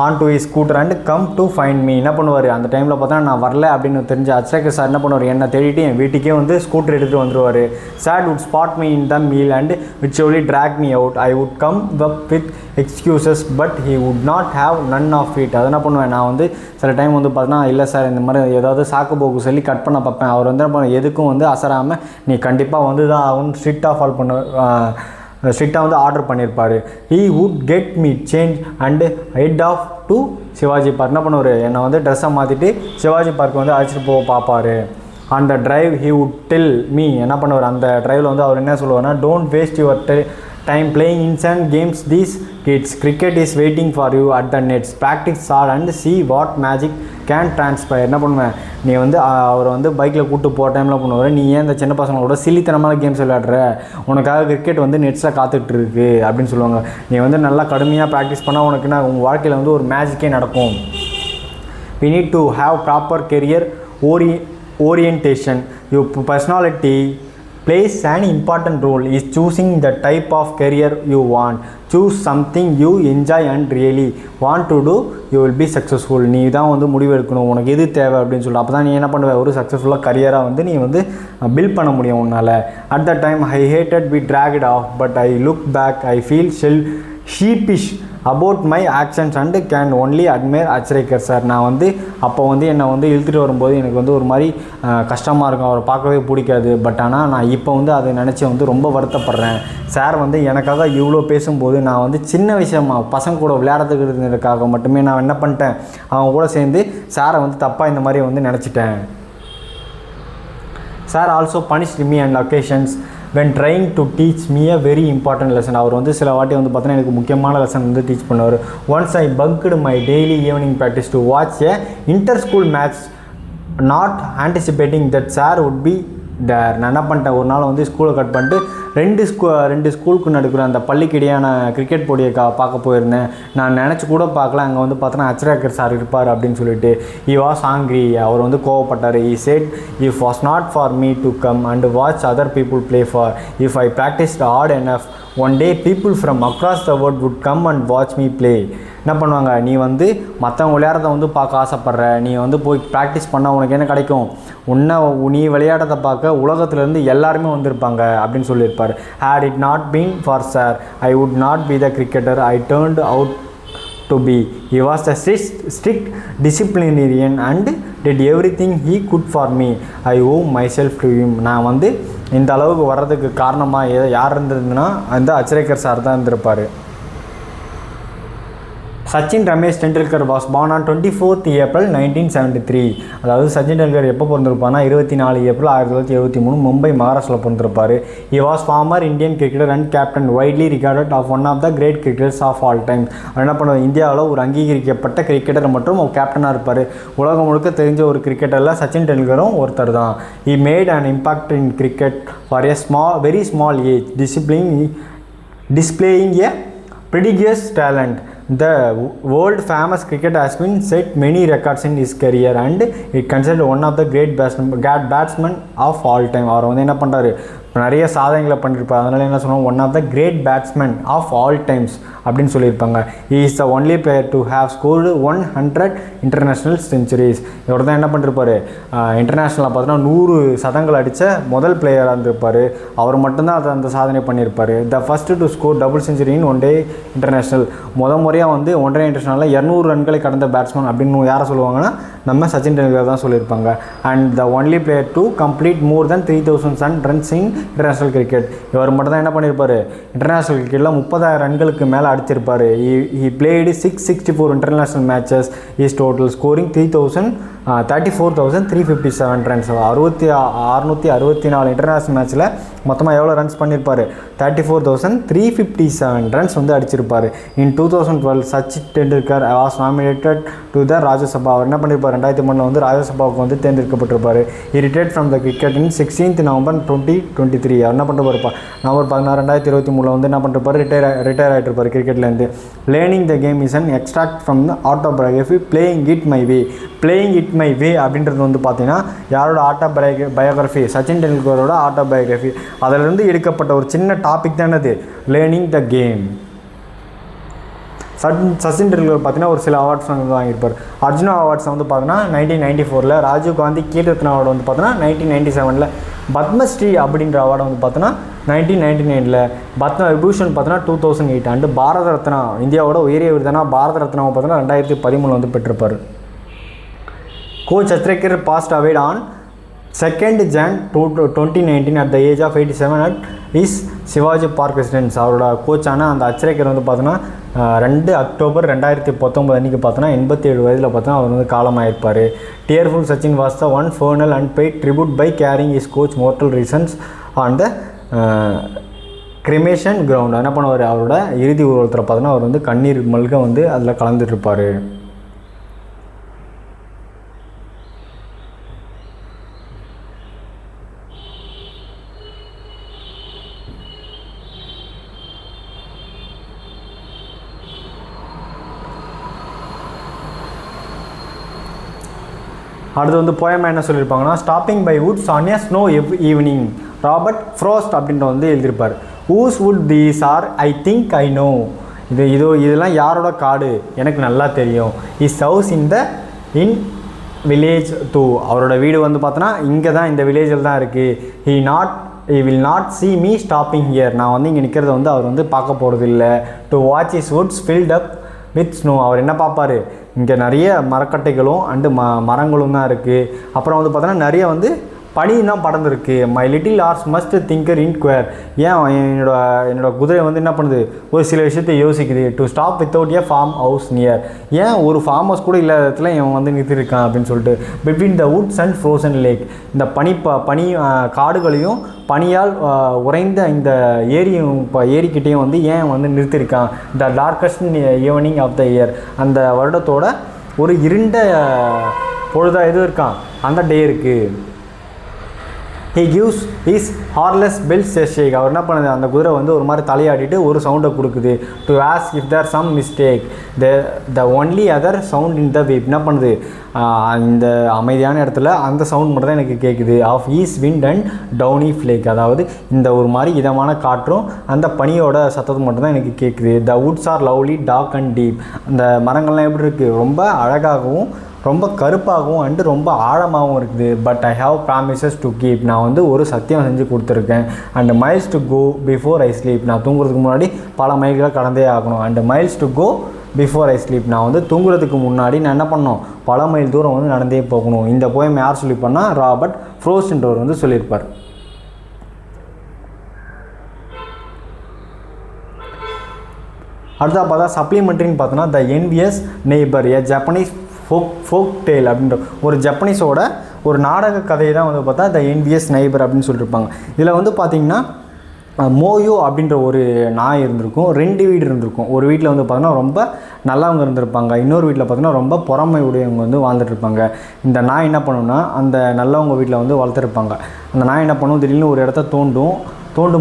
on to his scooter and come to find me. என்ன பண்ணுவார், அந்த டைமில் பார்த்தா நான் வரல அப்படின்னு தெரிஞ்ச அச்ரேக்கர் சார் என்ன பண்ணுவார், என்னை தேடிட்டு என் வீட்டுக்கே வந்து ஸ்கூட்டர் எடுத்துகிட்டு வந்துடுவார். Sir would spot me in the meal and which only track me out. I would come up with excuses but he would not have none of it. அதை என்ன பண்ணுவேன், நான் வந்து சில டைம் வந்து பார்த்தீங்கன்னா இல்லை சார் இந்த மாதிரி ஏதாவது சாக்கு போக்கு சொல்லி கட் பண்ண பார்ப்பேன். அவர் வந்து என்ன எதுக்கும் வந்து அசராமல் நீ கண்டிப்பாக வந்து தான் அவன் ஸ்ட்ரிக்டாக ஃபாலோ பண்ண ஸ்ட்ரிக்டாக வந்து ஆர்டர் பண்ணியிருப்பார். He would get me change and head off to Shivaji park. என்ன பண்ணுவார், என்னை வந்து ட்ரெஸ்ஸை மாற்றிட்டு சிவாஜி பார்க் வந்து அழைச்சிட்டு போக பார்ப்பார். அந்த drive he would tell me. என்ன பண்ணுவார், அந்த ட்ரைவில் வந்து அவர் என்ன சொல்லுவார்னா, don't waste your time playing insane games these kids. Cricket is waiting for you at the nets. Practice hard and see what magic can transpire. என்ன பண்ணுவேன், நீ வந்து அவரை வந்து பைக்கில் கூப்பிட்டு போகிற டைமில் பண்ணுவார், நீ ஏன் இந்த சின்ன பசங்களோட சில்லித்தனமான கேம்ஸ் விளையாடுற, உனக்காக கிரிக்கெட் வந்து நெட்ஸில் காத்துட்ருக்கு அப்படின்னு சொல்லுவாங்க. நீ வந்து நல்லா கடுமையாக ப்ராக்டிஸ் பண்ணால் உனக்கு நான் உங்கள் வாழ்க்கையில் வந்து ஒரு மேஜிக்கே நடக்கும். We need to have proper career orientation. Your personality plays an important role is choosing the type of career you want. Choose something you enjoy and really want to do, you will be successful. நீ தான் வந்து முடிவு எடுக்கணும், உனக்கு எது தேவை அப்படின்னு சொல்லிட்டு. அப்போ தான் நீ என்ன பண்ணுவ, ஒரு சக்ஸஸ்ஃபுல்லாக கரியராக வந்து நீ வந்து பில்ட் பண்ண முடியும் உன்னால். At the time I hated be dragged off but I look back I feel sheepish about my actions and can only admire Achrekar sir. நான் வந்து அப்போ வந்து என்னை வந்து இழுத்துட்டு வரும்போது எனக்கு வந்து ஒரு மாதிரி கஷ்டமாக இருக்கும், அவரை பார்க்கவே பிடிக்காது. பட் ஆனால் நான் இப்போ வந்து அதை நினச்சி வந்து ரொம்ப வருத்தப்படுறேன். சார் வந்து எனக்காக இவ்வளோ பேசும்போது நான் வந்து சின்ன விஷயமா பசங்க கூட விளையாடுறதுக்கு இருந்ததுக்காக மட்டுமே நான் என்ன பண்ணிட்டேன், அவங்க கூட சேர்ந்து சாரை வந்து தப்பாக இந்த மாதிரி வந்து நினச்சிட்டேன். Sir also punished me and occasions when trying to teach me a very important lesson. அவர் வந்து சில வாட்டி வந்து பார்த்தீங்கன்னா எனக்கு முக்கியமான லெசன் வந்து டீச் பண்ணுவார். Once I bunked my daily evening practice to watch a inter-school match, not anticipating that sir would be there. நான் என்ன பண்ணிட்டேன், ஒரு நாள் வந்து ஸ்கூலை கட் பண்ணிட்டு ரெண்டு ஸ்கூலுக்கு நடக்கிற அந்த பள்ளிக்கிடையான கிரிக்கெட் போட்டியை பார்க்க போயிருந்தேன். நான் நினச்சி கூட பார்க்கல, அங்கே வந்து பார்த்தோன்னா அச்சரேக்கர் சார் இருப்பார் அப்படின்னு சொல்லிட்டு. he was angry, அவர் வந்து கோவப்பட்டார். he said if was not for me to come and watch other people play for, if I practiced hard enough, one day people from across the world would come and watch me play. என்ன பண்ணுவாங்க, நீ வந்து மற்றவங்க விளையாடுறத வந்து பார்க்க ஆசைப்பட்ற, நீ வந்து போய் ப்ராக்டிஸ் பண்ணால் உனக்கு என்ன கிடைக்கும், நீ விளையாடுறதை பார்க்க உலகத்துலேருந்து எல்லாருமே வந்திருப்பாங்க அப்படின்னு சொல்லியிருப்பார். had it not been for sir, I would not be the cricketer I turned out to be. He was a strict disciplinarian and did everything he could for me. I owe myself to him. நான் வந்து இந்த அளவுக்கு வர்றதுக்கு காரணமாக யார் இருந்திருந்துன்னா அந்த அச்சரேக்கர் sir தான் இருந்திருப்பார். Sachin Ramesh Tendulkar was born on 24th April 1973. அதாவது சச்சின் டெண்டுல்கர் எப்போ பிறந்திருப்பார்னா 24 ஏப்ரல் 1973 மும்பை மகாராஷ்டிராவில் பிறந்திருப்பார். he was former Indian cricketer and captain, widely regarded as one of the great cricketers of all time. அவர் என்ன பண்ணுவார், இந்தியாவில் ஒரு அங்கீகரிக்கப்பட்ட கிரிக்கெட்டர் மற்றும் ஒரு கேப்டனாக இருப்பார். உலகம் முழுக்க தெரிஞ்ச ஒரு கிரிக்கெட்டரில் சச்சின் டெண்டுல்கரும் ஒருத்தர் தான். he made an impact in cricket for a very small age, displaying a prodigious talent. The world famous cricket has been set many records in his career and it considered one of the great batsmen of all time. அவர் வந்து என்ன பண்ணுறாரு, நிறைய சாதனைகளை பண்ணியிருப்பார். அதனால் என்ன சொன்னோம், one of the great batsman of all times அப்படின்னு சொல்லியிருப்பாங்க. he is the only player to have scored 100 international centuries. இவர் தான் என்ன பண்ணிருப்பார், இன்டர்நேஷ்னலில் பார்த்தோன்னா 100 சதங்கள் அடித்த முதல் பிளேயராக இருந்திருப்பார். அவர் மட்டும்தான் அந்த சாதனை பண்ணியிருப்பார். The first to score double century in one day international. முறையாக வந்து ஒன்றரை இன்டர்நேஷ்னலில் 200 ரன்களை கடந்த பேட்ஸ்மேன் அப்படின்னு யாரை சொல்லுவாங்கன்னா நம்ம சச்சின் டெண்டுல்கர் தான் சொல்லியிருப்பாங்க. And the only player to complete more then 3000 runs in international cricket. இவர் மட்டும் தான் என்ன பண்ணியிருப்பார், இன்டர்நேஷ்னல் கிரிக்கெட்டில் 30,000 ரன்களுக்கு மேலே அடிச்சிருப்பார். he played 664 international matches. his total scoring 34,357 runs. 664 international மேட்ச்சில் மொத்தமாக எவ்வளோ ரன்ஸ் பண்ணியிருப்பார், 34,357 ரன்ஸ் வந்து அடிச்சிருப்பார். In 2012 Sachin Tendulkar was nominated to the Rajya Sabha. அவர் என்ன பண்ணியிருப்பார், 2003 வந்து ராஜ்யசபாவுக்கு வந்து தேர்ந்தெடுக்கப்பட்டிருப்பார். he retired from the cricket in 16th November 2023. அவர் என்ன பண்ணிருப்பார், நவம்பர் 16, 2023 வந்து என்ன பண்ணிருப்பார், ரிட்டையர் ஆகிட்டிருப்பார் கிரிக்கெட்லேருந்து. Learning the game is an extract from the autobiography playing it my way. Playing it my way அப்படின்றது வந்து பார்த்தீங்கன்னா யாரோட ஆட்டோபயோகிராஃபி, சச்சின் டெண்டுல்கரோட ஆட்டோபயோகிராஃபி. அதிலிருந்து எடுக்கப்பட்ட ஒரு சின்ன டாபிக் தான் அது learning the game. Sachin Tendulkar பார்த்தீங்கன்னா ஒரு சில அவார்ட்ஸ் வந்து வாங்கியிருப்பார். அர்ஜுனா அவார்ட்ஸ் வந்து பார்த்தீங்கன்னா 1994, ராஜீவ் காந்தி கீல் ரத்னா அவார்டு வந்து பார்த்தோன்னா 1997, பத்மஸ்ரீ அப்படின்ற அவார்டு வந்து பார்த்தோன்னா 1999, பத்ம விபூஷன் பார்த்தோன்னா 2008 அண்டு பாரத ரத்னா, இந்தியாவோட உயரிய விருதானா பாரத ரத்னாவை பார்த்தோன்னா 2013 வந்து பெற்றிருப்பார். Coach Achrekar passed away on 2nd Jan 2019 at the age of 87 at his Shivaji park residence. அவரோட கோச்சான அந்த அச்சரேக்கர் வந்து பார்த்தோன்னா 2 அக்டோபர் 2019 அன்றைக்கி பார்த்தோன்னா 87 வயதில் பார்த்தோன்னா அவர் வந்து காலமாயிருப்பார். Tearful Sachin was the one funeral and paid tribute by carrying his coach mortal reasons on the cremation ground என்ன பண்ணுவார், அவரோட இறுதி ஊர்வலத்தில் பார்த்தோன்னா அவர் வந்து கண்ணீர் மல்க வந்து அதில் கலந்துட்டுருப்பார். அடுத்து வந்து போயமாக என்ன சொல்லியிருப்பாங்கன்னா, stopping by woods on a snow evening, Robert Frost அப்படின்ற வந்து எழுதியிருப்பார். Whose woods these are I think I know, இதெல்லாம் யாரோட காடு எனக்கு நல்லா தெரியும். His house in village too, அவரோட வீடு வந்து பார்த்தோன்னா இங்கே தான், இந்த வில்லேஜில் தான் இருக்குது. he will not see me stopping here, நான் வந்து இங்கே நிற்கிறத வந்து அவர் வந்து பார்க்க போகிறது இல்லை. To watch his woods filled up with snow, அவர் என்ன பார்ப்பார், இங்கே நிறைய மரக்கட்டைகளும் அண்டு மரங்களும் தான் இருக்குது. அப்புறம் வந்து பார்த்தோன்னா நிறைய வந்து பனி தான் படர்ந்துருக்கு. My little horse must thinker inquire, ஏன் என்னோட குதிரை வந்து என்ன பண்ணுது, ஒரு சில விஷயத்தை யோசிக்குது. To stop without a farm house near, ஏன் ஒரு ஃபார்ம் ஹவுஸ் கூட இல்லாத இடத்துல இவன் வந்து நிறுத்திருக்கான் அப்படின்னு சொல்லிட்டு. Between the Woods and frozen lakh, இந்த பனி காடுகளையும் பனியால் உறைந்த இந்த ஏரிக்கிட்டையும் வந்து ஏன் வந்து நிறுத்திருக்கான். The darkest evening of the year, அந்த வருடத்தோட ஒரு இருண்ட பொழுதாக எதுவும் இருக்கான், அந்த டே இருக்குது. he gives his hornless bells a shake, அவர் என்ன பண்ணுது, அந்த குதிரை வந்து ஒரு மாதிரி தலையாடிட்டு ஒரு சவுண்டை கொடுக்குது. To ask if there some mistake, the only other sound in the whip, என்ன பண்ணுது, இந்த அமைதியான இடத்துல அந்த சவுண்ட் மட்டும் தான் எனக்கு கேட்குது. Of east wind and downy flake, அதாவது இந்த ஒரு மாதிரி இதமான காற்றும் அந்த பனியோட சத்தம் மட்டும் தான் எனக்கு கேட்குது. The woods are lovely dark and deep, அந்த மரங்கள்லாம் எப்படி இருக்குது, ரொம்ப அழகாகவும் ரொம்ப கருப்பாகவும் அண்டு ரொம்ப ஆழமாகவும் இருக்குது. But I have promises to keep, நான் வந்து ஒரு சத்தியம் செஞ்சு கொடுத்துருக்கேன். And miles to go before I sleep, நான் தூங்குறதுக்கு முன்னாடி பல மைல்களை கடந்தே ஆகணும். And miles to go before I sleep, நான் வந்து தூங்குறதுக்கு முன்னாடி நான் என்ன பண்ணணும், பல மைல் தூரம் வந்து நடந்தே போகணும். இந்த போயம் யார் சொல்லியிருப்பார்னா, ராபர்ட் ஃப்ரோஸ்ட்ன்றவர் வந்து சொல்லியிருப்பார். அடுத்தா பார்த்தா சப்ளிமெண்ட்ரின்னு பார்த்தோன்னா, த என்வியஸ் நெய்பர், ஏ ஜப்பனீஸ் ஃபோக் டேல் அப்படின்ற ஒரு ஜப்பனீஸோட ஒரு நாடக கதையை தான் வந்து பார்த்தா த என்வியஸ் நெய்பர் அப்படின்னு சொல்லியிருப்பாங்க. இதில் வந்து பார்த்திங்கன்னா மோயோ அப்படின்ற ஒரு நாய் இருந்திருக்கும், 2 வீடு இருந்திருக்கும். ஒரு வீட்டில் வந்து பார்த்தோன்னா ரொம்ப நல்லவங்க இருந்திருப்பாங்க, இன்னொரு வீட்டில் பார்த்தோன்னா ரொம்ப பொறாமை உடையவங்க வந்து வாழ்ந்துட்டுருப்பாங்க. இந்த நாய் என்ன பண்ணுன்னா, அந்த நல்லவங்க வீட்டில் வந்து வளர்த்துருப்பாங்க. அந்த நாய் என்ன பண்ணும், திடீர்னு ஒரு இடத்த தோண்டும்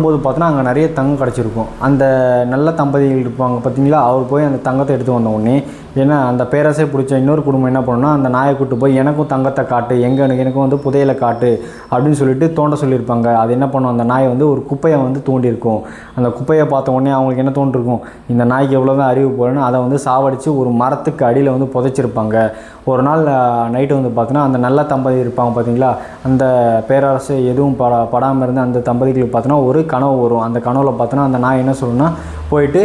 போது பார்த்தோன்னா அங்கே நிறைய தங்கம் கிடச்சிருக்கும். அந்த நல்ல தம்பதிகள் இருப்பாங்க பார்த்தீங்களா, அவர் போய் அந்த தங்கத்தை எடுத்து வந்த உடனே, ஏன்னா அந்த பேரரசை பிடிச்ச இன்னொரு குடும்பம் என்ன பண்ணணும்னா, அந்த நாயை கூப்பிட்டு போய் எனக்கும் தங்கத்தை காட்டு, எனக்கும் வந்து புதையலை காட்டு அப்படின்னு சொல்லிட்டு தோண்ட சொல்லியிருப்பாங்க. அது என்ன பண்ணும், அந்த நாயை வந்து ஒரு குப்பையை வந்து தோண்டியிருக்கும். அந்த குப்பையை பார்த்த உடனே அவங்களுக்கு என்ன தோன்றிருக்கும், இந்த நாய்க்கு எவ்வளோ தான் அறிவு போகணும்னு அதை வந்து சாவடித்து ஒரு மரத்துக்கு அடியில் வந்து புதைச்சிருப்பாங்க. ஒரு நாள் நைட்டு வந்து பார்த்தோன்னா அந்த நல்ல தம்பதி இருப்பாங்க பார்த்தீங்களா, அந்த பேரரசு எதுவும் படாமல் இருந்து அந்த தம்பதிகளுக்கு பார்த்தோன்னா ஒரு கனவு வரும். அந்த கனவில் பார்த்தோன்னா அந்த நாய் என்ன சொல்லணும்னா, போயிட்டு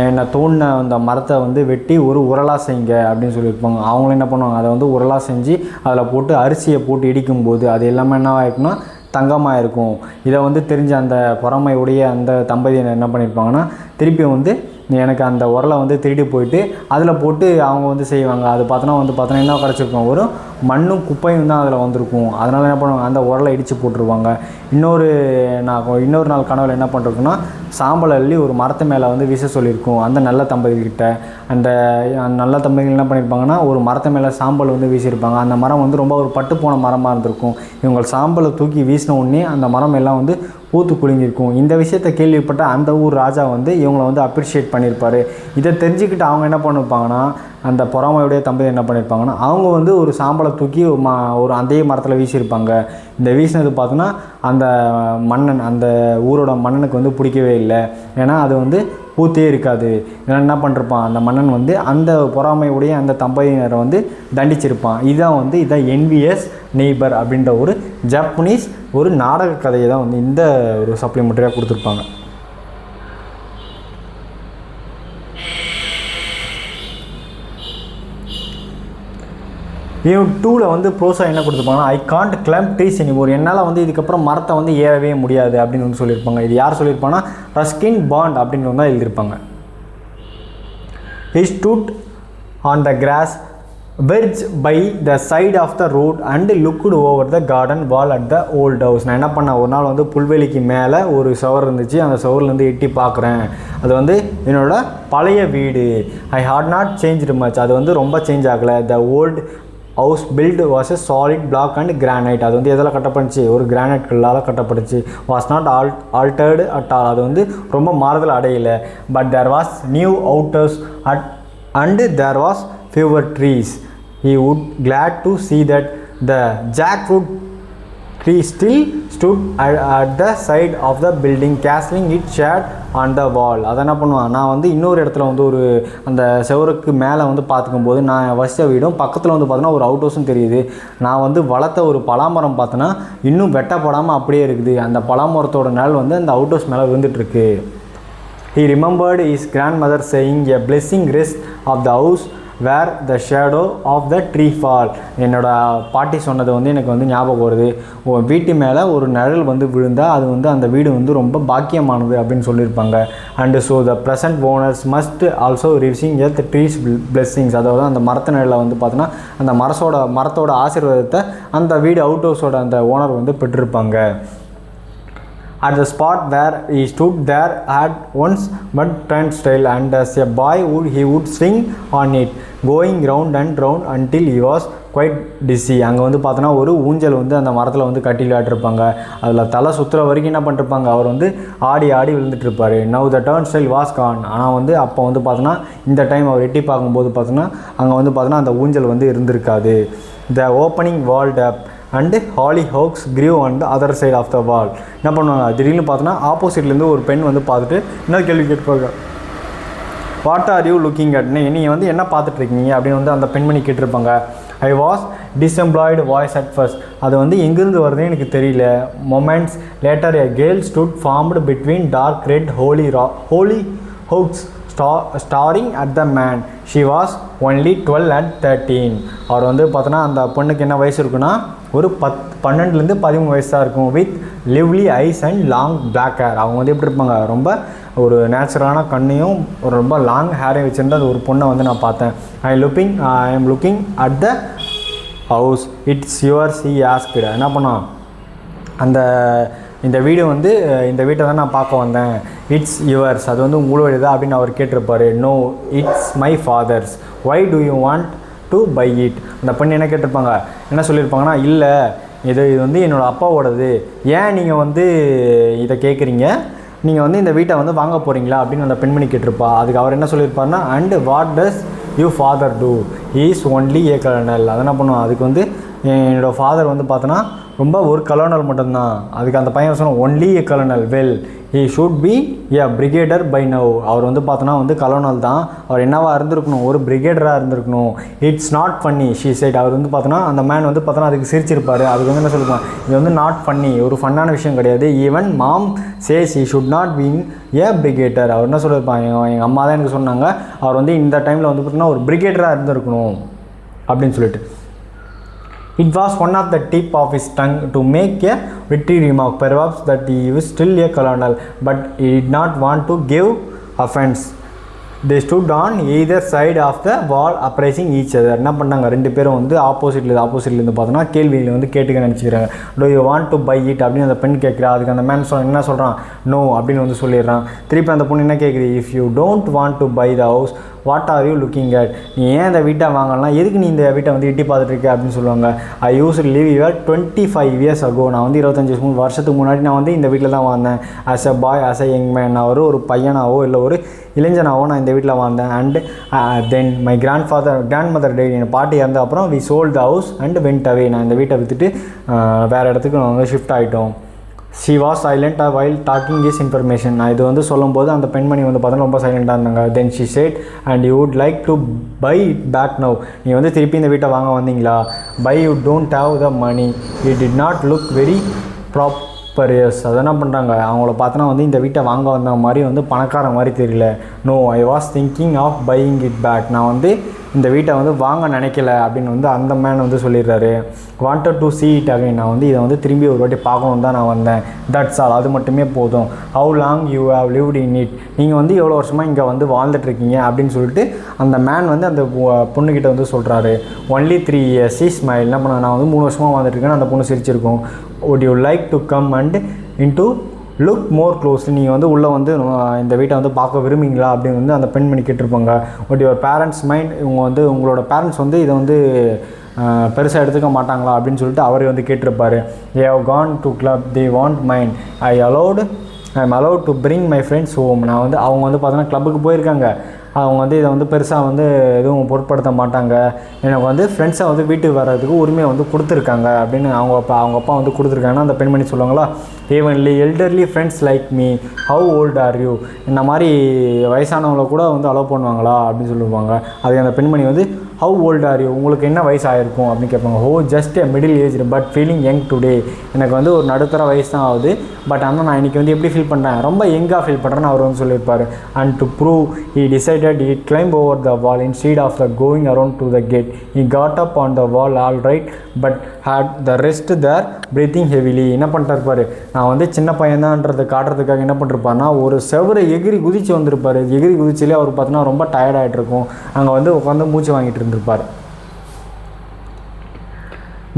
என்னை தோண்டின அந்த மரத்தை வந்து வெட்டி ஒரு உரலாக செய்யுங்க அப்படின்னு சொல்லியிருப்பாங்க. அவங்களும் என்ன பண்ணுவாங்க, அதை வந்து உரலாக செஞ்சு அதில் போட்டு அரிசியை போட்டு இடிக்கும்போது அது எல்லாமே என்ன ஆகிருக்குன்னா தங்கமாக இருக்கும். இதை வந்து தெரிஞ்ச அந்த பொறாமையுடைய அந்த தம்பதியினர் என்ன பண்ணியிருப்பாங்கன்னா, திருப்பி வந்து எனக்கு அந்த உரலை வந்து திருடி போயிட்டு அதில் போட்டு அவங்க வந்து செய்வாங்க. அது பார்த்தோன்னா என்ன கிடச்சிருக்கும், ஒரு மண்ணும் குப்பையும் தான் அதில் வந்திருக்கும். அதனால் என்ன பண்ணுவாங்க, அந்த உரலை இடித்து போட்டுருவாங்க. இன்னொரு நாள் கனவில் என்ன பண்ணுறதுன்னா, சாம்பல் அள்ளி ஒரு மரத்து மேலே வந்து வீச சொல்லியிருக்கும் அந்த நல்ல தம்பதிகிட்ட. அந்த நல்ல தம்பதிகள் என்ன பண்ணியிருப்பாங்கன்னா, ஒரு மரத்து மேலே சாம்பல் வந்து வீசியிருப்பாங்க. அந்த மரம் வந்து ரொம்ப ஒரு பட்டு போன மரமாக இருந்திருக்கும். இவங்க சாம்பலை தூக்கி வீசின உடனே அந்த மரம் எல்லாம் வந்து பூத்து குலுங்கியிருக்கும். இந்த விஷயத்தை கேள்விப்பட்ட அந்த ஊர் ராஜா வந்து இவங்களை வந்து அப்ரிஷியேட் பண்ணியிருப்பார். இதை தெரிஞ்சுக்கிட்டு அவங்க என்ன பண்ணியிருப்பாங்கன்னா, அந்த பொறாமையுடைய தம்பதி என்ன பண்ணியிருப்பாங்கன்னா, அவங்க வந்து ஒரு சாம்பலை தூக்கி ஒரு அதே மரத்தில் வீசியிருப்பாங்க. இந்த வீசினது பார்த்தோன்னா அந்த மன்னன், அந்த ஊரோட மன்னனுக்கு வந்து பிடிக்கவே இல்லை. ஏன்னா அது வந்து பூத்தே இருக்காது. இதனால் என்ன பண்ணிருப்பான், அந்த மன்னன் வந்து அந்த பொறாமையுடைய அந்த தம்பதியினரை வந்து தண்டிச்சிருப்பான். இதான் என்வியஸ் நெய்பர் அப்படின்ற ஒரு ஜப்பனீஸ் ஒரு நாடக கதையை தான் வந்து இந்த ஒரு சப்ளிமெண்ட்ரியாக கொடுத்துருப்பாங்க. யூனிட் 2ல் வந்து ப்ரோஸா என்ன கொடுத்துருப்பாங்கன்னா, I can't climb trees anymore, என்னால் வந்து இதுக்கப்புறம் மரத்தை வந்து ஏறவே முடியாது அப்படின்னு வந்து சொல்லியிருப்பாங்க. இது யார் சொல்லியிருப்பாங்கன்னா, ரஸ்கின் பாண்ட் அப்படின்னு வந்து எழுதியிருப்பாங்க. He stood on the grass verge by the side of the road and looked over the garden wall at the old house. நான் என்ன பண்ணேன், ஒரு நாள் வந்து புல்வெளிக்கு மேலே ஒரு சுவர் இருந்துச்சு, அந்த சுவர்லேருந்து எட்டி பார்க்குறேன். அது வந்து என்னோடய பழைய வீடு. I had not changed much. அது வந்து ரொம்ப சேஞ்ச் ஆகலை. The old house built was a solid block and granite. அது வந்து எதில் கட்டப்பட்டுச்சு, ஒரு கிரானைட் கல்லால் கட்டப்பட்டுச்சு. Was not altered at all. அது வந்து ரொம்ப மாறுதல் அடையலை. But there was new outhouses and there was fewer trees. He would glad to see that the jackfruit tree still stood at the side of the building, casting its shade on the wall. அதை என்ன பண்ணுவான், நான் வந்து இன்னொரு இடத்துல வந்து ஒரு அந்த செவருக்கு மேலே வந்து பார்த்துக்கும்போது நான் வசித்த வீடும் பக்கத்தில் வந்து பார்த்தோன்னா ஒரு அவுட் ஹவுஸும் தெரியுது. நான் வந்து வளர்த்த ஒரு பலாமரம் பார்த்தோன்னா இன்னும் வெட்டப்படாமல் அப்படியே இருக்குது. அந்த பலாமரத்தோட நிழல் வந்து அந்த அவுட் ஹவுஸ் மேலே விழுந்துட்டுருக்கு. He remembered his grandmother saying, a blessing rest of the house where the shadow of the tree fall. என்னோட பாட்டி சொன்னது வந்து எனக்கு வந்து ஞாபகம் வருது. வீட்டு மேலே ஒரு நிழல் வந்து விழுந்தால் அது வந்து அந்த வீடு வந்து ரொம்ப பாக்கியமானது அப்படின்னு சொல்லியிருப்பாங்க. And so the present owners must also receive the trees blessings. அதாவது அந்த மரத்து நிழலை வந்து பார்த்தோன்னா அந்த மரத்தோட ஆசீர்வாதத்தை அந்த வீடு அவுட் ஹவுஸோட அந்த ஓனர் வந்து பெற்றிருப்பாங்க. At the spot where he stood there had once but turnstile, and as a boy he would swing on it, going round and round until he was quite dizzy. அங்கே வந்து பார்த்தோன்னா ஒரு ஊஞ்சல் வந்து அந்த மரத்தில் வந்து கட்டி விளையாட்டுருப்பாங்க. அதில் தலை சுற்றுற வரைக்கும் என்ன பண்ணிருப்பாங்க, அவர் வந்து ஆடி விழுந்துட்டுருப்பார். Now the turnstile was gone. ஆனால் வந்து அப்போ வந்து பார்த்தோன்னா இந்த டைம் அவர் எட்டி பார்க்கும்போது பார்த்தோன்னா அங்கே வந்து பார்த்தோன்னா அந்த ஊஞ்சல் வந்து இருந்திருக்காது. The opening walled up and hollyhocks grew on the other side of the wall. என்ன பண்ணுவாங்க, திடீர்னு பார்த்தோன்னா ஆப்போசிட்லேருந்து ஒரு பெண் வந்து பார்த்துட்டு என்ன கேள்வி கேட்டுப்பாங்க, what are you looking at. நீங்கள் வந்து என்ன பார்த்துட்ருக்கீங்க அப்படின்னு வந்து அந்த பெண்மணி கேட்டிருப்பாங்க. I was disembodied voice at first. அது வந்து எங்கேருந்து வருதுன்னு எனக்கு தெரியல. Moments later a girl stood formed between dark red hollyhocks staring at the man. She was only 12 and 13. அவர் வந்து பார்த்தோன்னா அந்த பொண்ணுக்கு என்ன வயசு இருக்குன்னா ஒரு 12லேருந்து 13 வயசு தான் இருக்கும். With lively eyes and long black hair. அவங்க வந்து எப்படி இருப்பாங்க, ரொம்ப ஒரு நேச்சுரலான கண்ணையும் ஒரு ரொம்ப லாங் ஹேரையும் வச்சுருந்து அது ஒரு பொண்ணை வந்து நான் பார்த்தேன். I am looking at the house, it's yours he asked. என்ன பண்ணான், இந்த வீடு வந்து இந்த வீட்டை தான் நான் பார்க்க வந்தேன். இட்ஸ் யுவர்ஸ், அது வந்து உங்களோடதா அப்படின்னு அவர் கேட்டிருப்பார். No, it's my father's. Why do you want to buy it. அந்த பெண் என்ன கேட்டிருப்பாங்க, என்ன சொல்லியிருப்பாங்கன்னா, இல்லை இது வந்து என்னோடய அப்பாவோடது, ஏன் நீங்கள் வந்து இதை கேட்குறீங்க, நீங்கள் வந்து இந்த வீட்டை வந்து வாங்க போகிறீங்களா அப்படின்னு அந்த பெண்மணி கேட்டிருப்பா. அதுக்கு அவர் என்ன சொல்லியிருப்பாருன்னா, and what does you father do, is only a colonel. அதை என்ன பண்ணுவோம், அதுக்கு வந்து என்னோடய ஃபாதர் வந்து பார்த்தோன்னா ரொம்ப ஒரு கலர்னல் மட்டும்தான். அதுக்கு அந்த பையன் சொன்னால் only a colonel. Well he should be a brigadier by now. அவர் வந்து பார்த்தோன்னா வந்து கலர்னல் தான், அவர் என்னவாக இருந்திருக்கணும், ஒரு பிரிகேடராக இருந்திருக்கணும். It's not funny she said. அவர் வந்து பார்த்தோன்னா அந்த மேன் வந்து பார்த்தோன்னா அதுக்கு சிரிச்சிருப்பார். அதுக்கு வந்து என்ன சொல்லுவாங்க, இது வந்து நாட் ஃபன்னி, ஒரு ஃபன்னான விஷயம் கிடையாது. Even mom says he should not been a brigadier. அவர் என்ன சொல்லியிருப்பாங்க, எங்கள் அம்மா தான் எனக்கு சொன்னாங்க அவர் வந்து இந்த டைமில் வந்து பார்த்தீங்கன்னா ஒரு பிரிகேடராக இருந்திருக்கணும் அப்படின்னு சொல்லிட்டு. It was one of the tip of his tongue to make a witty remark, perhaps that he was still a colonel, but he did not want to give offense. They stood on either side of the wall appraising each other. என்ன பண்ணாங்க, ரெண்டு பேரும் வந்து ஆப்போசிட்லேருந்து பார்த்தோன்னா கேள்வியில் வந்து கேட்டுக்க நினச்சிக்கிறாங்க. Do you want to buy it அப்படின்னு அந்த பெண் கேட்குறா. அதுக்கு அந்த மேன் என்ன சொல்கிறான், நோ அப்படின்னு வந்து சொல்லிடுறான். திருப்பி அந்த பொண்ணு என்ன கேட்குது, if you don't want to buy the house what are you looking at. நீ ஏன் இந்த வீட்டை வாங்கலாம், எதுக்கு நீ இந்த வீட்டை வந்து எட்டி பார்த்துட்டு இருக்க அப்படின்னு சொல்லுவாங்க. I used live your 25 years ago. நான் வந்து 25 வருஷத்துக்கு முன்னாடி நான் வந்து இந்த வீட்டில் தான் வாழ்ந்தேன். As a bye, as a young man. நான் ஒரு பையனாவோ இல்லை ஒரு இளைஞனாவோ நான் இந்த வீட்டில் வாழ்ந்தேன். And then my grandmother died, என் பாட்டி இறந்த அப்புறம் we sold the house and went away. நான் இந்த வீட்டை விற்றுட்டு வேறு இடத்துக்கு நான் வந்து ஷிஃப்ட் ஆகிட்டோம். She was silent while talking this information. நான் இது வந்து சொல்லும்போது அந்த பெண்மணி வந்து பார்த்தா ரொம்ப சைலண்ட்டாக இருந்தாங்க. Then she said, and you would like to buy it back now. நீ வந்து திருப்பி இந்த வீட்டை வாங்க வந்தீங்களா. Buy, you don't have the money. It did not look very prosperous. அதை என்ன பண்ணுறாங்க, அவங்கள பார்த்தோன்னா வந்து இந்த வீட்டை வாங்க வந்த மாதிரி வந்து பணக்கார மாதிரி தெரியல. No, I was thinking of buying it back. நான் வந்து இந்த வீட்டை வந்து வாங்க நினைக்கல அப்படின்னு வந்து அந்த மேன் வந்து சொல்லிடுறாரு. Wanted to see it again, நான் வந்து இதை வந்து திரும்பி ஒரு வாட்டி பார்க்கணும் தான் நான் வந்தேன். தட்ஸ் ஆல், அது மட்டுமே போதும். how long you have lived in it, நீங்கள் வந்து எவ்வளோ வருஷமாக இங்கே வந்து வாழ்ந்துட்டுருக்கீங்க அப்படின்னு சொல்லிட்டு அந்த மேன் வந்து அந்த பொண்ணுக்கிட்ட வந்து சொல்கிறாரு. only 3 years, she smile. என்ன பண்ண, நான் வந்து 3 வருஷமாக வாழ்ந்துட்டுருக்கேன். அந்த பொண்ணு சிரிச்சிருக்கும். would you like to come and into look more close, நீங்கள் வந்து உள்ளே வந்து இந்த வீட்டை வந்து பார்க்க விரும்புங்களா அப்படின்னு வந்து அந்த பெண்மணி கேட்டிருப்பாங்க. பட் யுவர் பேரண்ட்ஸ் மைண்ட், இவங்க வந்து உங்களோட பேரண்ட்ஸ் வந்து இதை வந்து பெருசாக எடுத்துக்க மாட்டாங்களா அப்படின்னு சொல்லிட்டு அவரே வந்து கேட்டிருப்பாரு. they have gone to club, they want mine, I am allowed to bring my friends home. நான் வந்து அவங்க வந்து பார்த்தோன்னா கிளப்புக்கு போயிருக்காங்க. அவங்க வந்து இதை வந்து பெருசாக வந்து எதுவும் பொருட்படுத்த மாட்டாங்க. எனக்கு வந்து ஃப்ரெண்ட்ஸை வந்து வீட்டுக்கு வர்றதுக்கு உரிமையை வந்து கொடுத்துருக்காங்க அப்படின்னு அவங்க அப்பா வந்து கொடுத்துருக்காங்கன்னா அந்த பெண்மணி சொல்லுவாங்களா, evenly elderly friends like me, how old are you, இந்த மாதிரி வயசானவங்களை கூட வந்து அலோவ் பண்ணுவாங்களா அப்படின்னு சொல்லுவாங்க. அதுக்கு அந்த பெண்மணி வந்து ஹவு ஓல்ட் ஆர் யூ, உங்களுக்கு என்ன வயசு ஆகிருக்கும் அப்படின்னு கேட்பாங்க. ஓ just a middle age but feeling young today, எனக்கு வந்து ஒரு நடுத்தர வயசு தான் ஆகுது, பட் ஆனால் நான் இன்றைக்கி வந்து எப்படி ஃபீல் பண்ணுறேன், ரொம்ப யங்காக ஃபீல் பண்ணுறேன்னு அவர் வந்து சொல்லியிருப்பார். And to prove he decided he climbed over the wall instead of the going around to the gate. He got up on the wall all right but had the rest there breathing heavily. என்ன பண்ணிட்டாருப்பாரு, நான் வந்து சின்ன பையன்தான்றதை காட்டுறதுக்காக என்ன பண்ணிருப்பாருனா ஒரு செவரை எகிரி குதிச்சு வந்திருப்பார். எகிரி குதிச்சிலே அவர் பார்த்தோன்னா ரொம்ப டயர்டாகிட்டு இருக்கும். அங்கே வந்து உட்காந்து மூச்சு வாங்கிட்டு இருந்திருப்பார்.